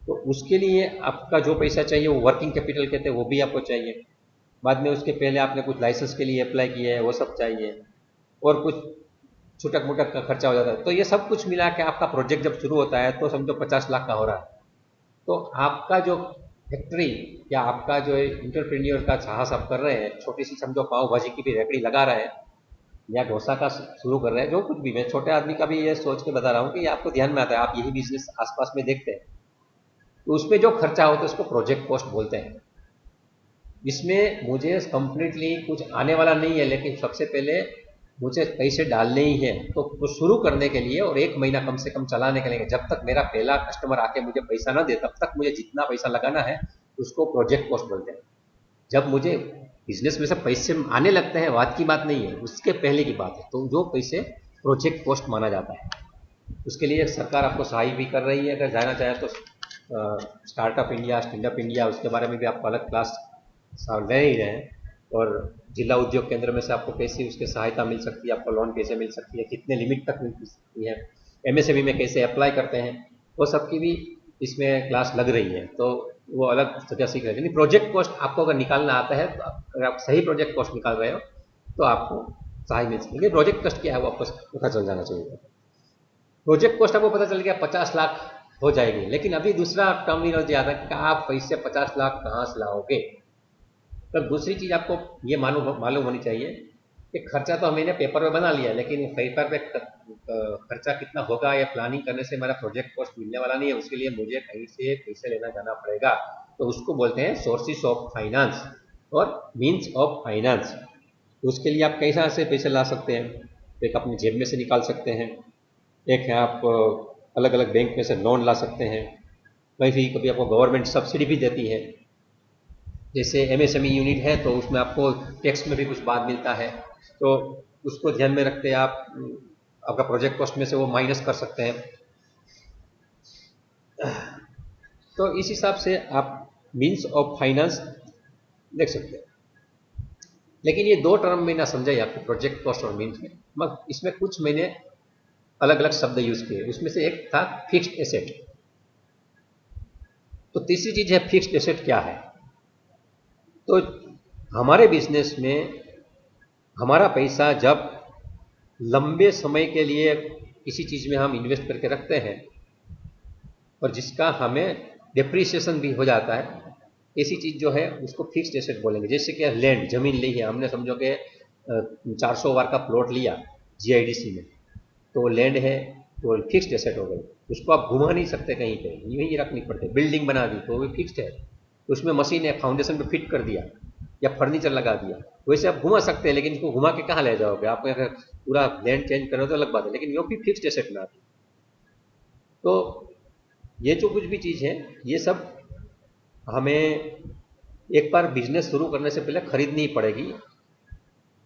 तो उसके लिए आपका जो पैसा चाहिए वो वर्किंग कैपिटल कहते हैं, वो भी आपको चाहिए। बाद में उसके पहले आपने कुछ लाइसेंस के लिए अप्लाई किया है, वो सब चाहिए, और कुछ छुटक मुटक का खर्चा हो जाता है। तो ये सब कुछ मिला के आपका प्रोजेक्ट जब शुरू होता है तो समझो 50 लाख का हो रहा है। तो आपका जो फैक्ट्री या आपका जो इंटरप्रेन्योर का साहस आप कर रहे हैं, छोटी सी समझो पाव भाजी की भी रेकड़ी लगा रहे हैं या डोसा का शुरू कर रहे हैं, जो कुछ भी, मैं छोटे आदमी का भी ये सोच के बता रहा हूँ कि ये आपको ध्यान में आता है, आप यही बिजनेस आसपास में देखते हैं, तो उसमें जो खर्चा होता है उसको प्रोजेक्ट कॉस्ट बोलते हैं। इसमें मुझे कंप्लीटली कुछ आने वाला नहीं है, लेकिन सबसे पहले मुझे पैसे डालने ही हैं। तो शुरू करने के लिए और 1 महीना कम से कम चलाने के लिए, जब तक मेरा पहला कस्टमर आके मुझे पैसा ना दे तब तक मुझे जितना पैसा लगाना है उसको प्रोजेक्ट कॉस्ट बोलते हैं। जब मुझे बिजनेस में से पैसे आने लगते हैं, बात की बात नहीं है, उसके पहले की बात है, तो जो पैसे प्रोजेक्ट कॉस्ट माना जाता है। उसके लिए सरकार आपको सहाय भी कर रही है। अगर जाना चाहे तो startup India, stand up India, उसके बारे में भी आपको अलग क्लास ले ही रहे हैं। और जिला उद्योग केंद्र में से आपको कैसे उसकी सहायता मिल सकती है, आपको लोन कैसे मिल सकती है, कितने लिमिट तक मिल सकती है, एमएसएमई में कैसे अप्लाई करते हैं, वो सबकी भी इसमें क्लास लग रही है। तो वो अलग जगह सीख रहे हैं। प्रोजेक्ट कॉस्ट आपको अगर निकालना आता है, तो अगर आप सही प्रोजेक्ट कॉस्ट निकाल रहे हो तो आपको सहाय मिल सकती है। प्रोजेक्ट कॉस्ट क्या है वो आपको पता चल जाना चाहिए। प्रोजेक्ट कॉस्ट आपको पता चल गया 50 लाख हो जाएगी, लेकिन अभी दूसरा टर्मिनोलॉजी आता है कि आप पैसे 50 लाख कहाँ से लाओगे। तो दूसरी चीज़ आपको ये मालूम होनी चाहिए कि खर्चा तो हमने पेपर में बना लिया, लेकिन पेपर पे खर्चा कितना होगा या प्लानिंग करने से हमारा प्रोजेक्ट कॉस्ट मिलने वाला नहीं है। उसके लिए मुझे कहीं से पैसे लेना जाना पड़ेगा, तो उसको बोलते हैं सोर्सेस ऑफ फाइनेंस और मीन्स ऑफ फाइनेंस। तो उसके लिए आप कैसा से पैसे ला सकते हैं, एक अपनी जेब में से निकाल सकते हैं, एक है आप अलग अलग बैंक में से लोन ला सकते हैं, वही कभी आपको गवर्नमेंट सब्सिडी भी देती है। जैसे एमएसएमई यूनिट है तो उसमें आपको टैक्स में भी कुछ बाद मिलता है, तो उसको ध्यान में रखते आप आपका प्रोजेक्ट कॉस्ट में से वो माइनस कर सकते हैं। तो इस हिसाब से आप मीन्स ऑफ फाइनेंस देख सकते हैं। लेकिन ये दो टर्म में ना समझाई आपको, प्रोजेक्ट कॉस्ट और मीन्स में, मगर इसमें कुछ मैंने अलग अलग शब्द यूज किए। उसमें से एक था फिक्स्ड एसेट। तो तीसरी चीज है फिक्स्ड एसेट क्या है। तो हमारे बिजनेस में हमारा पैसा जब लंबे समय के लिए किसी चीज में हम इन्वेस्ट करके रखते हैं और जिसका हमें डिप्रिसिएशन भी हो जाता है, ऐसी चीज जो है उसको फिक्स्ड एसेट बोलेंगे। जैसे कि लैंड, जमीन ली है हमने, समझो कि 400 वार का प्लॉट लिया जीआईडीसी में, तो लैंड है, तो फिक्स्ड एसेट हो गई। उसको आप घुमा नहीं सकते कहीं पे, यहीं रखनी पड़ती है। बिल्डिंग बना दी तो वो फिक्स्ड है, तो उसमें मशीन है, फाउंडेशन पे फिट कर दिया या फर्नीचर लगा दिया, वैसे आप घुमा सकते हैं, लेकिन इसको घुमा के कहाँ ले जाओगे आप? अगर पूरा लैंड चेंज करो तो अलग बात है, लेकिन वो भी फिक्स्ड एसेट में आती है। तो ये जो कुछ भी चीज़ है, ये सब हमें एक बार बिजनेस शुरू करने से पहले खरीदनी पड़ेगी,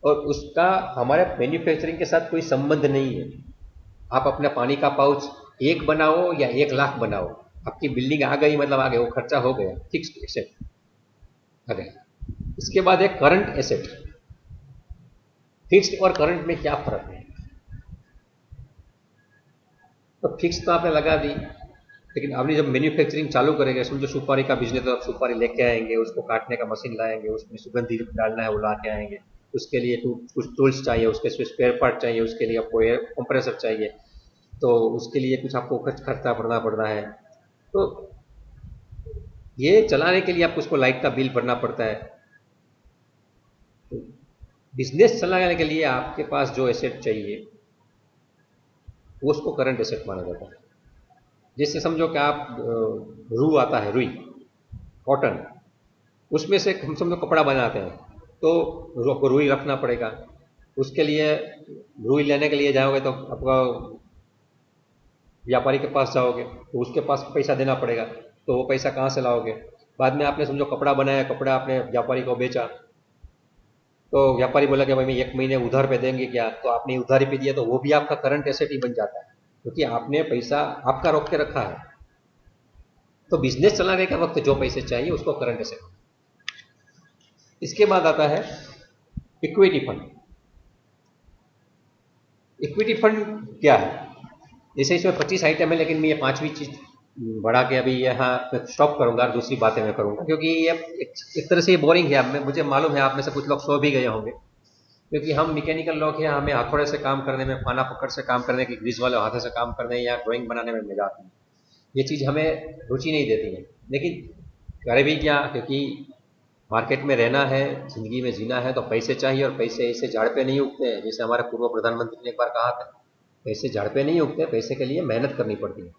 और उसका हमारे मैन्युफैक्चरिंग के साथ कोई संबंध नहीं है। आप अपना पानी का पाउच एक बनाओ या 1 लाख बनाओ, आपकी बिल्डिंग आ गई मतलब आ गई, वो खर्चा हो गया, फिक्स्ड एसेट आ गया। इसके बाद है करंट एसेट। फिक्स्ड और करंट में क्या फर्क है? तो फिक्स तो आपने लगा दी, लेकिन आपने जब मैन्युफैक्चरिंग चालू करेंगे, समझो सुपारी का बिजनेस, तो आप सुपारी लेके आएंगे, उसको काटने का मशीन लाएंगे, उसमें सुगंधी डालना है वो ला के आएंगे, उसके लिए कुछ टूल्स चाहिए, उसके स्पेयर पार्ट चाहिए, उसके लिए आपको एयर कंप्रेसर चाहिए, तो उसके लिए कुछ आपको खर्चा पड़ना है। तो ये चलाने के लिए आपको उसको लाइट का बिल भरना पड़ता है। तो बिजनेस चलाने के लिए आपके पास जो एसेट चाहिए वो उसको करंट एसेट माना जाता है। जैसे समझो कि आप रू आता है, रुई, कॉटन, उसमें से हम समझो कपड़ा बनाते हैं, तो आपको रुई रखना पड़ेगा। उसके लिए रुई लेने के लिए जाओगे तो आपका व्यापारी के पास जाओगे, तो उसके पास पैसा देना पड़ेगा, तो वो पैसा कहाँ से लाओगे? बाद में आपने समझो कपड़ा बनाया, कपड़ा आपने व्यापारी को बेचा, तो व्यापारी बोला कि भाई मैं 1 महीने उधार पे देंगे क्या, तो आपने उधारी पे दिया, तो वो भी आपका करंट एसेट ही बन जाता है, क्योंकि आपने पैसा आपका रोक के रखा है। तो बिजनेस चलाने के वक्त जो पैसे चाहिए उसको करंट एसेट। इसके बाद आता है इक्विटी फंड। इक्विटी फंड क्या है? जैसे इसमें 25 आइटम है, लेकिन मैं ये पांचवी चीज बढ़ा के अभी यहाँ मैं स्टॉप करूंगा और दूसरी बातें मैं करूंगा, क्योंकि ये एक तरह से ये बोरिंग है। अब मुझे मालूम है आप में से कुछ लोग सो भी गए होंगे, क्योंकि हम मैकेनिकल लोग हैं, हमें हथौड़े से काम करने में, खाना पकड़ से काम करने की, ग्रीस वाले हाथों से काम करने या ड्राइंग बनाने में मजा आती है। ये चीज़ हमें रुचि नहीं देती है, लेकिन करे भी क्या, क्योंकि मार्केट में रहना है, जिंदगी में जीना है, तो पैसे चाहिए, और पैसे ऐसे झाड़ पे नहीं उगते हैं। जैसे हमारे पूर्व प्रधानमंत्री ने एक बार कहा था, पैसे झाड़ पे नहीं उगते, पैसे के लिए मेहनत करनी पड़ती है,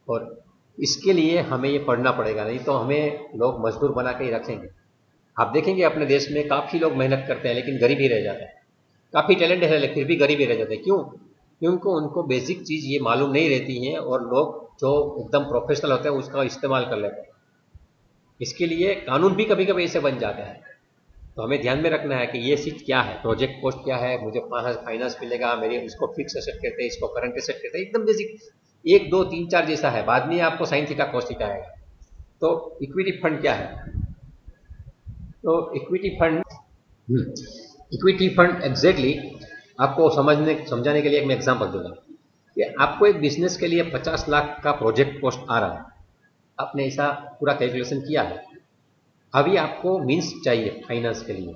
और इसके लिए हमें ये पढ़ना पड़ेगा, नहीं तो हमें लोग मजदूर बना के ही रखेंगे। आप देखेंगे अपने देश में काफ़ी लोग मेहनत करते हैं लेकिन गरीब ही रह जाते हैं, काफ़ी टैलेंट है लेकिन फिर भी गरीब ही रह जाते हैं। क्यों? क्योंकि उनको बेसिक चीज़ ये मालूम नहीं रहती है, और लोग जो एकदम प्रोफेशनल होते हैं उसका इस्तेमाल कर लेते हैं। इसके लिए कानून भी कभी कभी ऐसे बन जाता है। तो हमें ध्यान में रखना है कि ये चीज़ क्या है, प्रोजेक्ट कॉस्ट क्या है, मुझे फाइनेंस मिलेगा, मेरे इसको फिक्स एसेट कहते हैं, इसको करंट एसेट कहते हैं, एकदम बेसिक 1 2 3 4 जैसा है। बाद में आपको साइन थीटा कॉस्ट थीटा आएगा। तो इक्विटी फंड क्या है? तो इक्विटी फंड एग्जैक्टली आपको समझाने के लिए एक मैं एग्जांपल दूंगा कि आपको एक बिजनेस के लिए 50 लाख का प्रोजेक्ट कॉस्ट आ रहा है, आपने ऐसा पूरा कैलकुलेशन किया है। अभी आपको मीन्स चाहिए फाइनेंस के लिए,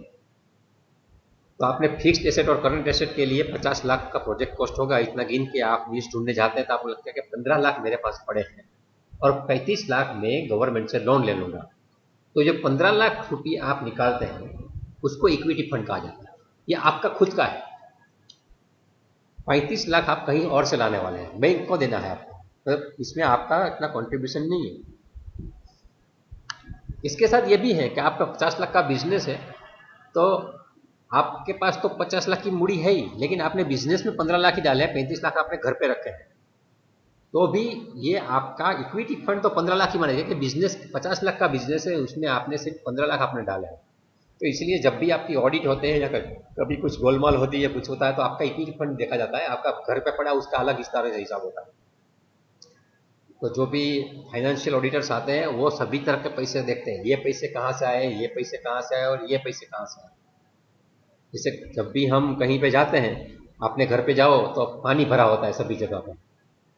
तो आपने फिक्स्ड एसेट और करंट एसेट के लिए 50 लाख का प्रोजेक्ट कॉस्ट होगा, इतना गिन के आप मीन्स ढूंढने जाते हैं, तो आपको लगता है कि 15 लाख मेरे पास पड़े हैं और 35 लाख में गवर्नमेंट से लोन ले लूंगा। तो जो 15 लाख रुपये आप निकालते हैं उसको इक्विटी फंड कहा जाता है। ये आपका खुद का है। 35 लाख आप कहीं और से लाने वाले हैं, बैंक को देना है आपको, तो इसमें आपका इतना कंट्रीब्यूशन नहीं है। इसके साथ ये भी है कि आपका 50 लाख का बिजनेस है, तो आपके पास तो 50 लाख की मूड़ी है ही, लेकिन आपने बिजनेस में 15 लाख ही डाले हैं, 35 लाख आपने घर पे रखे हैं, तो भी ये आपका इक्विटी फंड तो 15 लाख ही मानेगा कि बिजनेस 50 लाख का बिजनेस है, उसमें आपने सिर्फ 15 लाख आपने डाले हैं। तो इसलिए जब भी आपकी ऑडिट होते हैं या कभी कुछ गोलमाल होती है, कुछ होता है, तो आपका इक्विटी फंड देखा जाता है, आपका घर पे पड़ा उसका अलग इस तरह से हिसाब होता है। तो जो भी फाइनेंशियल ऑडिटर्स आते हैं वो सभी तरह के पैसे देखते हैं, ये पैसे कहाँ से आए, ये पैसे कहाँ से आए और ये पैसे कहाँ से आए। जैसे जब भी हम कहीं पे जाते हैं, अपने घर पे जाओ तो पानी भरा होता है सभी जगह पर,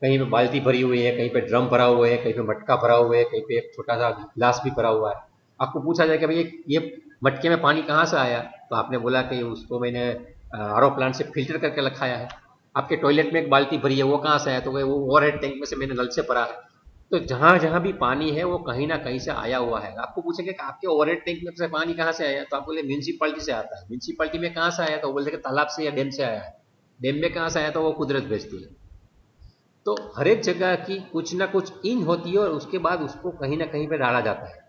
कहीं पे बाल्टी भरी हुई है, कहीं पे ड्रम भरा हुआ है, कहीं पे मटका भरा हुआ है, कहीं पे एक छोटा सा गिलास भी भरा हुआ है। आपको पूछा जाए कि भाई ये मटके में पानी कहाँ से आया, तो आपने बोला कि उसको मैंने आरओ प्लांट से फिल्टर करके रखाया है। आपके टॉयलेट में एक बाल्टी भरी है, वो कहाँ से आया, तो वो ओवरहेड टैंक में से मैंने नल से भरा है। तो जहां जहां भी पानी है वो कहीं ना कहीं से आया हुआ है। आपको पूछेंगे कि आपके ओवरहेड टैंक में से पानी कहाँ से आया, तो आप बोले म्यूनसिपालिटी से आता है। म्यूनसिपालिटी में कहाँ से आया, तो बोलते तालाब से या डैम से आया है। डैम में कहाँ से आया, तो वो कुदरत भेजती है। तो हर एक जगह की कुछ ना कुछ इन होती है और उसके बाद उसको कहीं ना कहीं पे डाला जाता है,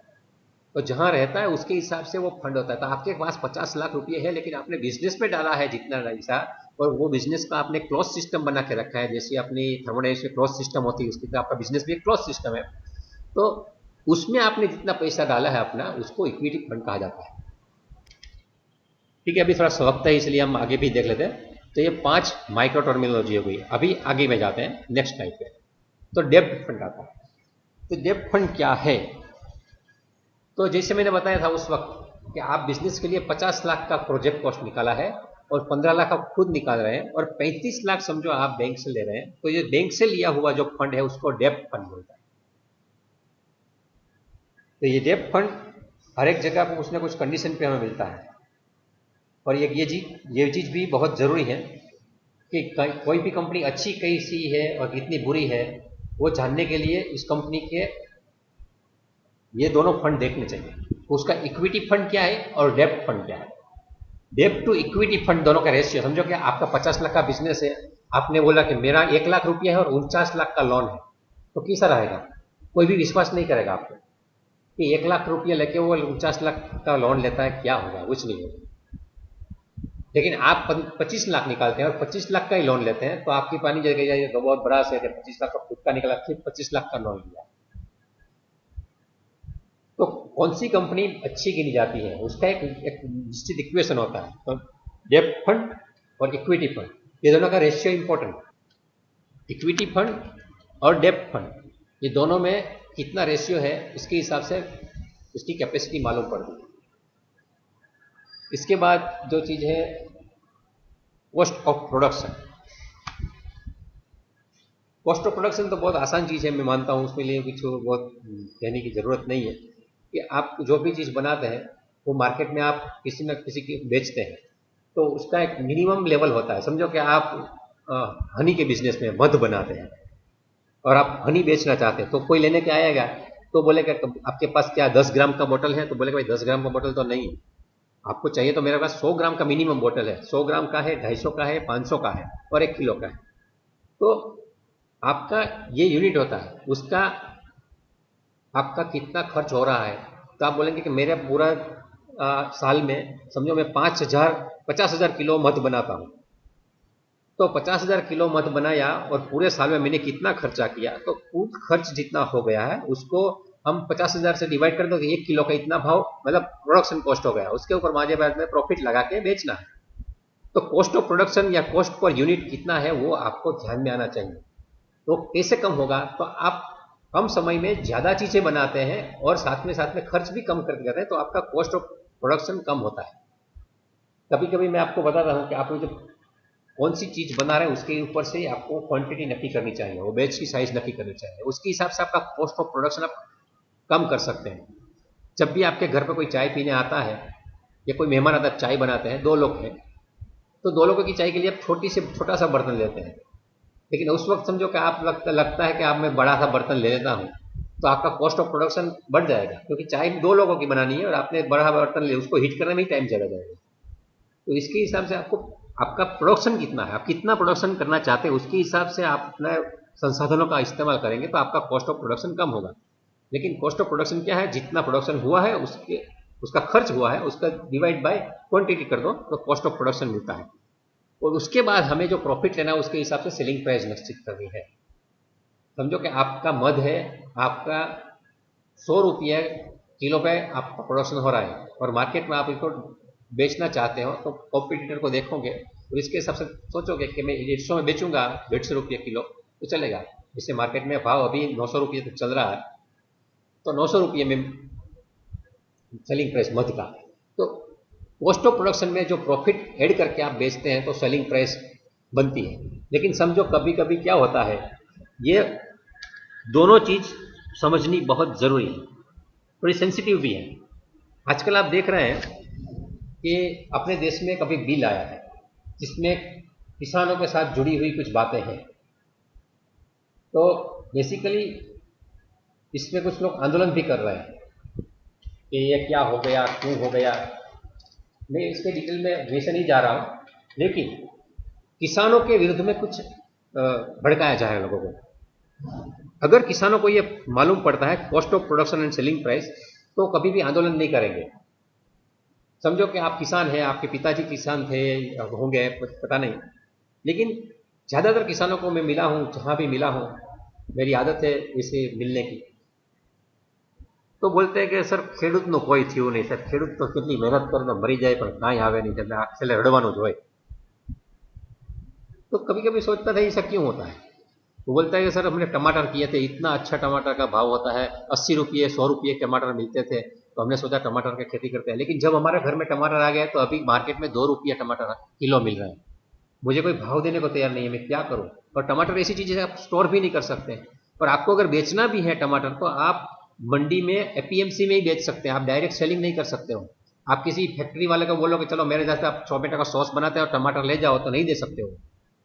और जहां रहता है उसके हिसाब से वो फंड होता है। तो आपके पास 50 लाख रुपए है, लेकिन आपने बिजनेस में डाला है जितना पैसा, और वो बिजनेस का आपने क्लोज सिस्टम बना के रखा है, जैसे अपनी थर्मोडाइनमिक्स में क्लोज सिस्टम होती है, उसकी तरह आपका बिजनेस भी एक क्लोज सिस्टम है। तो उसमें आपने जितना पैसा डाला है अपना, उसको इक्विटी फंड कहा जाता है। ठीक है, अभी थोड़ा सा वक्त है इसलिए हम आगे भी देख लेते हैं। तो ये 5 माइक्रो टर्मिनोलॉजी हो गई। अभी आगे में जाते हैं नेक्स्ट टाइप पे। तो डेब्ट फंड आता है। तो डेब्ट फंड क्या है, तो जैसे मैंने बताया था उस वक्त कि आप बिजनेस के लिए 50 लाख का प्रोजेक्ट कॉस्ट निकाला है और 15 लाख आप खुद निकाल रहे हैं और 35 लाख समझो आप बैंक से ले रहे हैं, तो ये बैंक से लिया हुआ जो फंड है उसको डेब्ट फंड बोलता है। तो ये डेब्ट फंड हर एक जगह पर कुछ ना कुछ कंडीशन पे हमें मिलता है। और ये चीज भी बहुत जरूरी है कि कोई भी कंपनी अच्छी कैसी है और कितनी बुरी है, वो जानने के लिए इस कंपनी के ये दोनों फंड देखने चाहिए। उसका इक्विटी फंड क्या है और डेब्ट फंड क्या है। डेब्ट टू इक्विटी फंड दोनों का रेशियो समझो कि आपका 50 लाख का बिजनेस है, आपने बोला कि मेरा 1 लाख रुपया है और 49 लाख का लोन है, तो कैसा रहेगा, कोई भी विश्वास नहीं करेगा आपको कि 1 लाख रुपया लेके वो 49 लाख का लोन लेता है, क्या होगा, कुछ नहीं होगा। लेकिन आप 25 लाख निकालते हैं और 25 लाख का ही लोन लेते हैं, तो आपकी पानी जगह तो बहुत बड़ा सेट है, 25 लाख का खुद का निकला, फिर 25 लाख का लोन लिया। तो कौन सी कंपनी अच्छी गिनी जाती है, उसका एक निश्चित इक्वेशन होता है। तो डेब्ट फंड और इक्विटी फंड, ये दोनों का रेशियो इंपॉर्टेंट है। इक्विटी फंड और डेब्ट फंड, ये दोनों में कितना रेशियो है, इसके हिसाब से उसकी कैपेसिटी मालूम पड़ती है। इसके बाद जो चीज है cost of production. Cost of production तो बहुत आसान चीज है, मैं मानता हूं, उसके लिए कुछ बहुत कहने की जरूरत नहीं है कि आप जो भी चीज बनाते हैं वो मार्केट में आप किसी न किसी की बेचते हैं, तो उसका एक मिनिमम लेवल होता है। समझो कि आप हनी के बिजनेस में मध बनाते हैं और आप हनी बेचना चाहते हैं, तो कोई लेने के आएगा तो बोलेगा आपके पास क्या 10 ग्राम का बोतल है, तो बोलेगा भाई 10 ग्राम का बोतल तो नहीं, आपको चाहिए तो मेरे पास 100 ग्राम का मिनिमम बोतल है, 100 ग्राम का है, 250 का है, 500 का है और 1 किलो का है। तो आपका ये यूनिट होता है, उसका आपका कितना खर्च हो रहा है। तो आप बोलेंगे कि मेरा पूरा साल में समझो मैं 50,000 किलो मध बनाता हूं, तो 50,000 किलो मध बनाया और पूरे साल में मैंने कितना खर्चा किया, तो कुल खर्च जितना हो गया है उसको हम 50,000 से डिवाइड कर दो, 1 किलो का इतना भाव, मतलब प्रोडक्शन कॉस्ट हो गया, उसके ऊपर मुझे बाद में प्रॉफिट लगा के बेचना है। तो कॉस्ट ऑफ प्रोडक्शन या कॉस्ट पर यूनिट कितना है वो आपको ध्यान में आना चाहिए। तो कैसे कम होगा, तो आप कम समय में ज्यादा चीजें बनाते हैं और साथ में खर्च भी कम करते हैं, तो आपका कॉस्ट ऑफ प्रोडक्शन कम होता है। कभी कभी मैं आपको बताता हूं कि आप जो कौन सी चीज बना रहे हैं उसके ऊपर से आपको क्वांटिटी नक्की करनी चाहिए, वो बैच की साइज नक्की करनी चाहिए, उसके हिसाब से आपका कॉस्ट ऑफ प्रोडक्शन आप कम कर सकते हैं। जब भी आपके घर पर कोई चाय पीने आता है या कोई मेहमान आता है, चाय बनाते हैं, 2 लोग हैं, तो 2 लोगों की चाय के लिए आप छोटा सा बर्तन लेते हैं। लेकिन उस वक्त समझो कि आप लगता है कि आप मैं बड़ा सा बर्तन ले लेता हूं, तो आपका कॉस्ट ऑफ प्रोडक्शन बढ़ जाएगा, क्योंकि चाय 2 लोगों की बनानी है और आपने बड़ा बर्तन ले, उसको हीट करने में ही टाइम चला जाएगा। तो इसके हिसाब से आपको आपका प्रोडक्शन कितना है, आप कितना प्रोडक्शन करना चाहते हैं, उसके हिसाब से आप अपने संसाधनों का इस्तेमाल करेंगे तो आपका कॉस्ट ऑफ प्रोडक्शन कम होगा। लेकिन कॉस्ट ऑफ प्रोडक्शन क्या है, जितना प्रोडक्शन हुआ है उसका खर्च हुआ है उसका डिवाइड बाय क्वांटिटी कर दो तो कॉस्ट ऑफ प्रोडक्शन मिलता है। और उसके बाद हमें जो प्रॉफिट लेना है उसके हिसाब से सेलिंग प्राइस निश्चित करनी है। समझो कि आपका मध है, आपका 100 रुपये किलो पे आपका प्रोडक्शन हो रहा है और मार्केट में आप इसको बेचना चाहते हो, तो कॉम्पिटिटर को देखोगे और इसके हिसाब से सोचोगे कि मैं 150 में बेचूंगा, 150 रुपये किलो तो चलेगा। जैसे मार्केट में भाव अभी 900 रुपये तक चल रहा है, तो 900 रुपये में सेलिंग प्राइस मध का। तो कॉस्ट ऑफ प्रोडक्शन में जो प्रॉफिट ऐड करके आप बेचते हैं तो सेलिंग प्राइस बनती है। लेकिन समझो कभी कभी क्या होता है, ये दोनों चीज समझनी बहुत जरूरी है, थोड़ी सेंसिटिव भी है। आजकल आप देख रहे हैं कि अपने देश में कभी बिल आया है जिसमें किसानों के साथ जुड़ी हुई कुछ बातें हैं। तो बेसिकली इसमें कुछ लोग आंदोलन भी कर रहे हैं कि ये क्या हो गया, क्यों हो गया। मैं इसके डिटेल में वैसे नहीं जा रहा हूं, लेकिन किसानों के विरुद्ध में कुछ भड़काया जा रहा है लोगों को। अगर किसानों को ये मालूम पड़ता है cost of production and selling price, तो कभी भी आंदोलन नहीं करेंगे। समझो कि आप किसान हैं, आपके पिताजी किसान थे, होंगे, पता नहीं, लेकिन ज़्यादातर किसानों को मैं मिला हूं, जहां भी मिला हूं, मेरी आदत है इसे मिलने की, तो बोलते हैं कि सर ખેડૂતનું કોઈ થયું નહીં સર, ખેડૂત તો કેટલી મહેનત કરીને મરી જાય પણ કાંઈ આવે નહીં, તમે છેલ્લે રડવાનું જ હોય। तो कभी कभी सोचता था ऐसा क्यों होता है। वो बोलता है कि सर हमने टमाटर किए थे, इतना अच्छा टमाटर का भाव होता है, 80 रुपये 100 रुपये टमाटर मिलते थे, तो हमने सोचा टमाटर की खेती करते हैं। लेकिन जब हमारे घर में टमाटर आ गए तो अभी मार्केट में 2 रुपये टमाटर किलो मिल रहा है, मुझे कोई भाव देने को तैयार नहीं है, मैं क्या करूं। और टमाटर ऐसी चीज है आप स्टोर भी नहीं कर सकते, और आपको अगर बेचना भी है टमाटर तो आप मंडी में एपीएमसी में ही बेच सकते हैं, आप डायरेक्ट सेलिंग नहीं कर सकते हो। आप किसी फैक्ट्री वाले को बोलो कि चलो मेरे जैसे आप टोमेटो का सॉस बनाते हैं और टमाटर ले जाओ, तो नहीं दे सकते हो।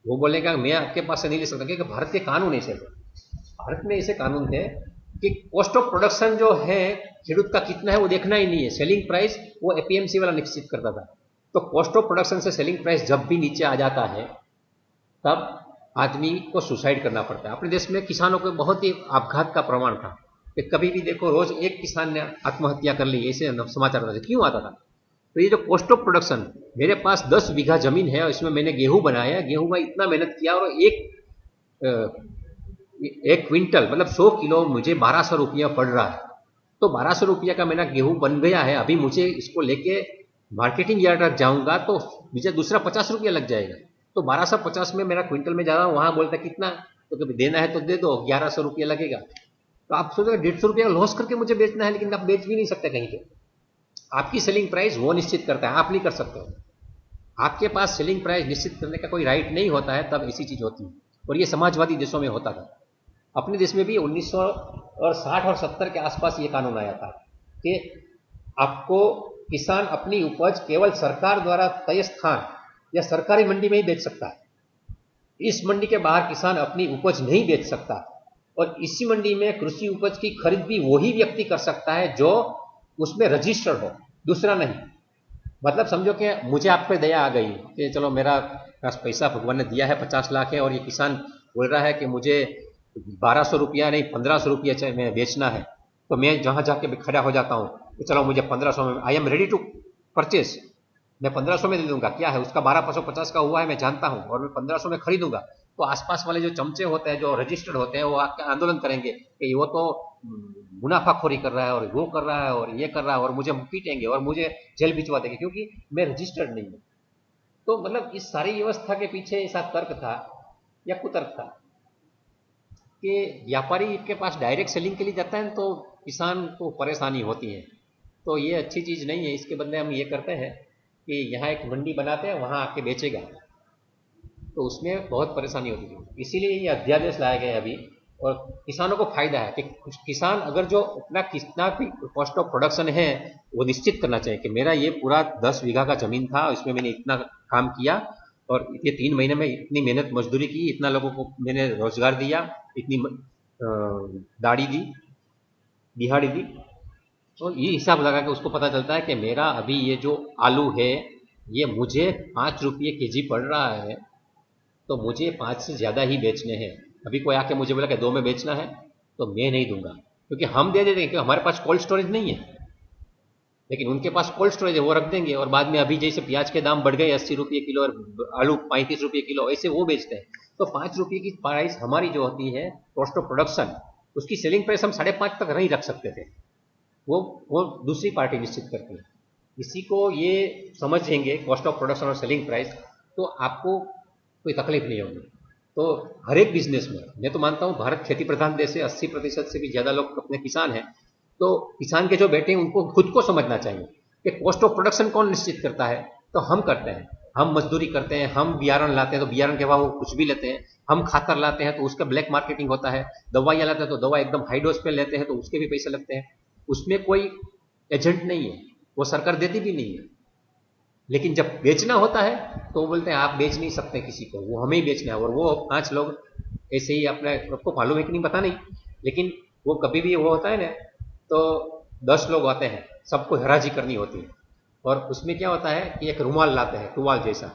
वो बोलेगा मैं आपके पास से नहीं ले सकता, क्योंकि भारत के कानून ऐसे थे। भारत में ऐसे कानून थे कि कॉस्ट ऑफ प्रोडक्शन जो है खेडूत का कितना है वो देखना ही नहीं है, सेलिंग प्राइस वो एपीएमसी वाला निश्चित करता था। तो कॉस्ट ऑफ प्रोडक्शन से सेलिंग प्राइस जब भी नीचे आ जाता है तब आदमी को सुसाइड करना पड़ता है। अपने देश में किसानों को बहुत ही आपघात का प्रमाण था कि कभी भी देखो रोज एक किसान ने आत्महत्या कर ली, ऐसे समाचार आते थे। क्यों आता था? तो ये जो कॉस्ट ऑफ प्रोडक्शन, मेरे पास 10 बीघा जमीन है और इसमें मैंने गेहूं बनाया, गेहूं में इतना मेहनत किया और एक क्विंटल मतलब 100 किलो मुझे 1200 रुपया पड़ रहा है, तो 1200 रुपया का मेरा गेहूं बन गया है। अभी मुझे इसको लेके मार्केटिंग यार्ड तक जाऊंगा तो मुझे दूसरा 50 रुपया लग जाएगा, तो 1250 में मेरा क्विंटल में जा रहा हूं, वहां बोलता कितना, तो कभी देना है तो दे दो, 1100 रुपया लगेगा। तो आप सोचो 150 रुपया लॉस करके मुझे बेचना है, लेकिन आप बेच भी नहीं सकते कहीं पे। आपकी सेलिंग प्राइस वो निश्चित करता है, आप नहीं कर सकते हो। आपके पास सेलिंग प्राइस निश्चित करने का कोई राइट नहीं होता है, तब ऐसी चीज होती है। और ये समाजवादी देशों में होता था। अपने देश में भी 1960 और 70 के आसपास ये कानून आया था कि आपको किसान अपनी उपज केवल सरकार द्वारा तय स्थान या सरकारी मंडी में ही बेच सकता है। इस मंडी के बाहर किसान अपनी उपज नहीं बेच सकता, और इसी मंडी में कृषि उपज की खरीद भी वही व्यक्ति कर सकता है जो उसमें रजिस्टर्ड हो, दूसरा नहीं। मतलब समझो कि मुझे आप पे दया आ गई कि चलो मेरा पास पैसा भगवान ने दिया है 50 लाख है, और ये किसान बोल रहा है कि मुझे 1200 रुपया नहीं 1500 रुपया चाहिए मैं बेचना है, तो मैं जहां जाके खड़ा हो जाता हूं कि चलो मुझे 1500 में, I am ready to purchase, मैं 1500 में दे दूंगा। क्या है उसका 1250 का हुआ है मैं जानता हूं, और मैं 1500 में खरीदूंगा। तो आसपास वाले जो चमचे होते हैं जो रजिस्टर्ड होते हैं वो आके आंदोलन करेंगे कि वो तो मुनाफाखोरी कर रहा है और वो कर रहा है और ये कर रहा है, और मुझे पीटेंगे और मुझे जेल भिजवा देंगे क्योंकि मैं रजिस्टर्ड नहीं हूं। तो मतलब इस सारी व्यवस्था के पीछे ऐसा तर्क था या कुतर्क था कि व्यापारी के पास डायरेक्ट सेलिंग के लिए जाता है तो किसान को परेशानी होती है, तो ये अच्छी चीज नहीं है। इसके बदले हम ये करते हैं कि यहाँ एक मंडी बनाते हैं, वहां आके बेचेगा, तो उसमें बहुत परेशानी होती थी। इसीलिए ये अध्यादेश लाए गए अभी, और किसानों को फायदा है कि किसान अगर जो अपना कितना भी कॉस्ट ऑफ प्रोडक्शन है वो निश्चित करना चाहिए कि मेरा ये पूरा 10 बीघा का जमीन था, इसमें मैंने इतना काम किया और ये 3 महीने में इतनी मेहनत मजदूरी की, इतना लोगों को मैंने रोजगार दिया, इतनी दाढ़ी दी, दिहाड़ी दी। तो ये हिसाब लगा के उसको पता चलता है कि मेरा अभी ये जो आलू है ये मुझे 5 रुपये केजी पड़ रहा है, तो मुझे 5 से ज़्यादा ही बेचने हैं। अभी कोई आके मुझे बोला कि 2 में बेचना है तो मैं नहीं दूंगा, क्योंकि हम दे देते हैं, क्योंकि हमारे पास कोल्ड स्टोरेज नहीं है, लेकिन उनके पास कोल्ड स्टोरेज है, वो रख देंगे। और बाद में अभी जैसे प्याज के दाम बढ़ गए 80 रुपये किलो और आलू 35 रुपये किलो, ऐसे वो बेचते हैं। तो 5 रुपये की प्राइस हमारी जो होती है कॉस्ट ऑफ प्रोडक्शन, उसकी सेलिंग प्राइस हम 5.5 तक नहीं रख सकते थे, वो दूसरी पार्टी निश्चित करती है। इसी को ये समझेंगे कॉस्ट ऑफ प्रोडक्शन और सेलिंग प्राइस, तो आपको कोई तकलीफ नहीं होगी। तो हर एक बिजनेस में मैं तो मानता हूँ भारत खेती प्रधान देश है, 80% से भी ज़्यादा लोग अपने किसान हैं। तो किसान के जो बेटे हैं उनको खुद को समझना चाहिए कि कॉस्ट ऑफ प्रोडक्शन कौन निश्चित करता है। तो हम करते हैं, हम मजदूरी करते हैं, हम बियारण लाते हैं तो बियारण के भाव कुछ भी लेते हैं, हम खातर लाते हैं तो उसका ब्लैक मार्केटिंग होता है, दवाइयाँ लाते हैं तो दवा एकदम हाई डोज पे लेते हैं तो उसके भी पैसे लगते हैं। उसमें कोई एजेंट नहीं है, वो सरकार देती भी नहीं है। लेकिन जब बेचना होता है तो वो बोलते हैं आप बेच नहीं सकते किसी को, वो हमें ही बेचना है। और वो 5 लोग ऐसे ही अपने आपको मालूम है कि नहीं पता नहीं, लेकिन वो कभी भी वो होता है ना, तो 10 लोग आते हैं, सबको हराजी करनी होती है। और उसमें क्या होता है कि एक रुमाल लाते हैं टुवाल जैसा,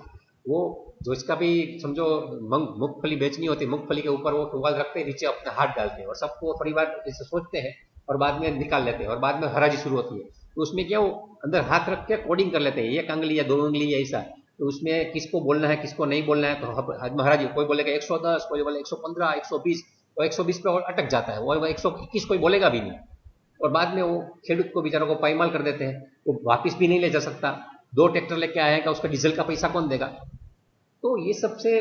वो जो इसका भी समझो मूंगफली बेचनी होती है, मूंगफली के ऊपर वो टुवाल रखते हैं, नीचे अपना हाथ डालते हैं और सबको थोड़ी बार ऐसे सोचते हैं और बाद में निकाल लेते हैं और बाद में हराजी शुरू होती है। तो उसमें क्या वो अंदर हाथ रख के कोडिंग कर लेते हैं, एक अंगली या 2 अंगली या ऐसा। तो उसमें किसको बोलना है किसको नहीं बोलना है, तो महाराज कोई बोलेगा 110, कोई बोले 115, 120, तो 120 पे और अटक जाता है, वो 121 कोई बोलेगा भी नहीं। और बाद में वो खेडूत को बेचारों को पाईमाल कर देते हैं, वो वापिस भी नहीं ले जा सकता। 2 ट्रैक्टर लेके आएगा, उसका डीजल का पैसा कौन देगा। तो ये सबसे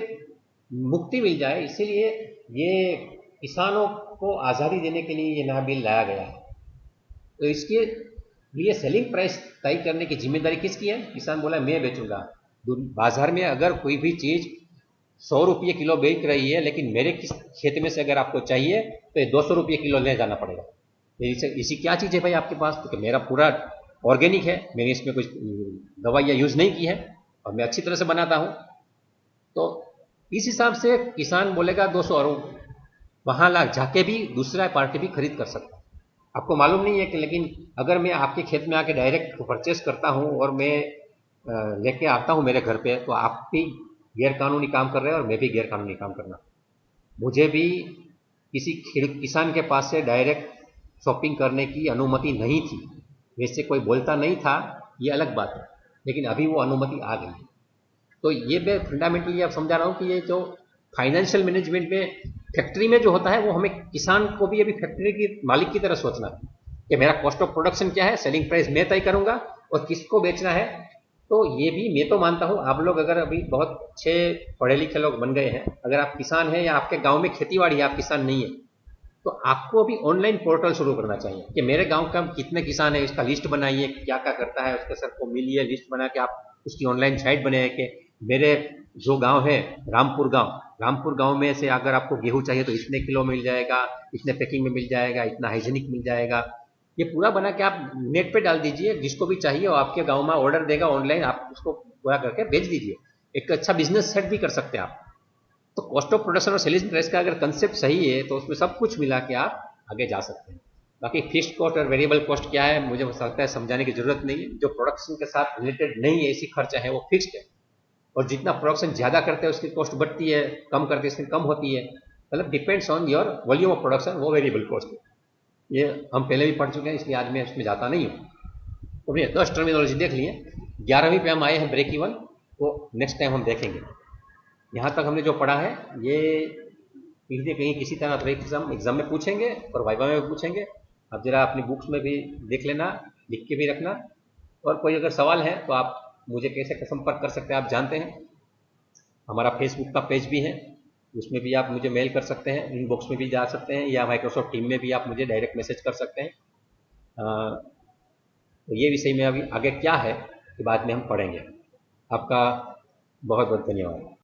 मुक्ति मिल जाए, इसीलिए ये किसानों को आज़ादी देने के लिए ये नया बिल लाया गया है। तो इसके लिए सेलिंग प्राइस तय करने की जिम्मेदारी किसकी है। किसान बोला मैं बेचूंगा। बाजार में अगर कोई भी चीज़ 100 रुपये किलो बेच रही है, लेकिन मेरे खेत में से अगर आपको चाहिए तो ये 200 रुपये किलो ले जाना पड़ेगा। इसी क्या चीज़ है भाई आपके पास, तो मेरा पूरा ऑर्गेनिक है, मैंने इसमें कुछ दवाइयाँ यूज़ नहीं की है और मैं अच्छी तरह से बनाता हूँ। तो इस हिसाब से किसान बोलेगा 200, और वहाँ ला जाके भी दूसरा पार्टी भी खरीद कर सकता है। आपको मालूम नहीं है कि, लेकिन अगर मैं आपके खेत में आके डायरेक्ट परचेस करता हूँ और मैं लेके आता हूँ मेरे घर पे, तो आप भी गैर कानूनी काम कर रहे हैं और मैं भी गैर कानूनी काम करना। मुझे भी किसी किसान के पास से डायरेक्ट शॉपिंग करने की अनुमति नहीं थी। वैसे कोई बोलता नहीं था, ये अलग बात है, लेकिन अभी वो अनुमति आ गई है। तो ये मैं फंडामेंटली अब समझा रहा हूँ कि ये जो फाइनेंशियल मैनेजमेंट में फैक्ट्री में जो होता है, वो हमें किसान को भी अभी फैक्ट्री की मालिक की तरह सोचना है कि मेरा कॉस्ट ऑफ प्रोडक्शन क्या है, सेलिंग प्राइस मैं तय करूंगा और किसको बेचना है। तो ये भी मैं तो मानता हूँ, आप लोग अगर अभी बहुत अच्छे पढ़े लिखे लोग बन गए हैं, अगर आप किसान हैं या आपके गांव में खेतीबाड़ी है, आप किसान नहीं है, तो आपको अभी ऑनलाइन पोर्टल शुरू करना चाहिए कि मेरे गांव का कितने किसान है, इसका लिस्ट बनाइए, क्या क्या करता है, उसके सर को मिलिए, लिस्ट बना के आप उसकी ऑनलाइन साइट बनाइए कि मेरे जो गांव है रामपुर गांव में से अगर आपको गेहूं चाहिए तो इतने किलो मिल जाएगा, इतने पैकिंग में मिल जाएगा, इतना हाइजीनिक मिल जाएगा। ये पूरा बना के आप नेट पे डाल दीजिए, जिसको भी चाहिए वो आपके गांव में ऑर्डर देगा ऑनलाइन, आप उसको पूरा करके भेज दीजिए। एक अच्छा बिजनेस सेट भी कर सकते हैं आप। तो कॉस्ट ऑफ प्रोडक्शन और सेलिंग प्राइस का अगर कंसेप्ट सही है तो उसमें सब कुछ मिला के आप आगे जा सकते हैं। बाकी फिक्स्ड कॉस्ट और वेरिएबल कॉस्ट क्या है मुझे लगता है समझाने की जरूरत नहीं है। जो प्रोडक्शन के साथ रिलेटेड नहीं है ऐसी खर्चा है वो फिक्स्ड है, और जितना प्रोडक्शन ज़्यादा करते हैं उसकी कॉस्ट बढ़ती है, कम करते हैं उसकी कम होती है। मतलब depends on your volume of production, वो वेरिएबल कॉस्ट है। ये हम पहले भी पढ़ चुके हैं, इसलिए आज मैं इसमें जाता नहीं हूँ। तो भैया 10 टर्मिनोलॉजी देख लिए, 11वीं पे हम आए हैं ब्रेक इवन, वो नेक्स्ट टाइम हम देखेंगे। यहाँ तक हमने जो पढ़ा है ये कहीं कहीं किसी तरह ब्रेक एग्जाम में पूछेंगे और वाइवा में भी पूछेंगे। आप जरा अपनी बुक्स में भी देख लेना, लिख के भी रखना। और कोई अगर सवाल है तो आप मुझे कैसे संपर्क कर सकते हैं आप जानते हैं। हमारा फेसबुक का पेज भी है, उसमें भी आप मुझे मेल कर सकते हैं, इनबॉक्स में भी जा सकते हैं, या माइक्रोसॉफ्ट टीम में भी आप मुझे डायरेक्ट मैसेज कर सकते हैं। तो ये विषय में अभी आगे क्या है कि बाद में हम पढ़ेंगे। आपका बहुत बहुत धन्यवाद।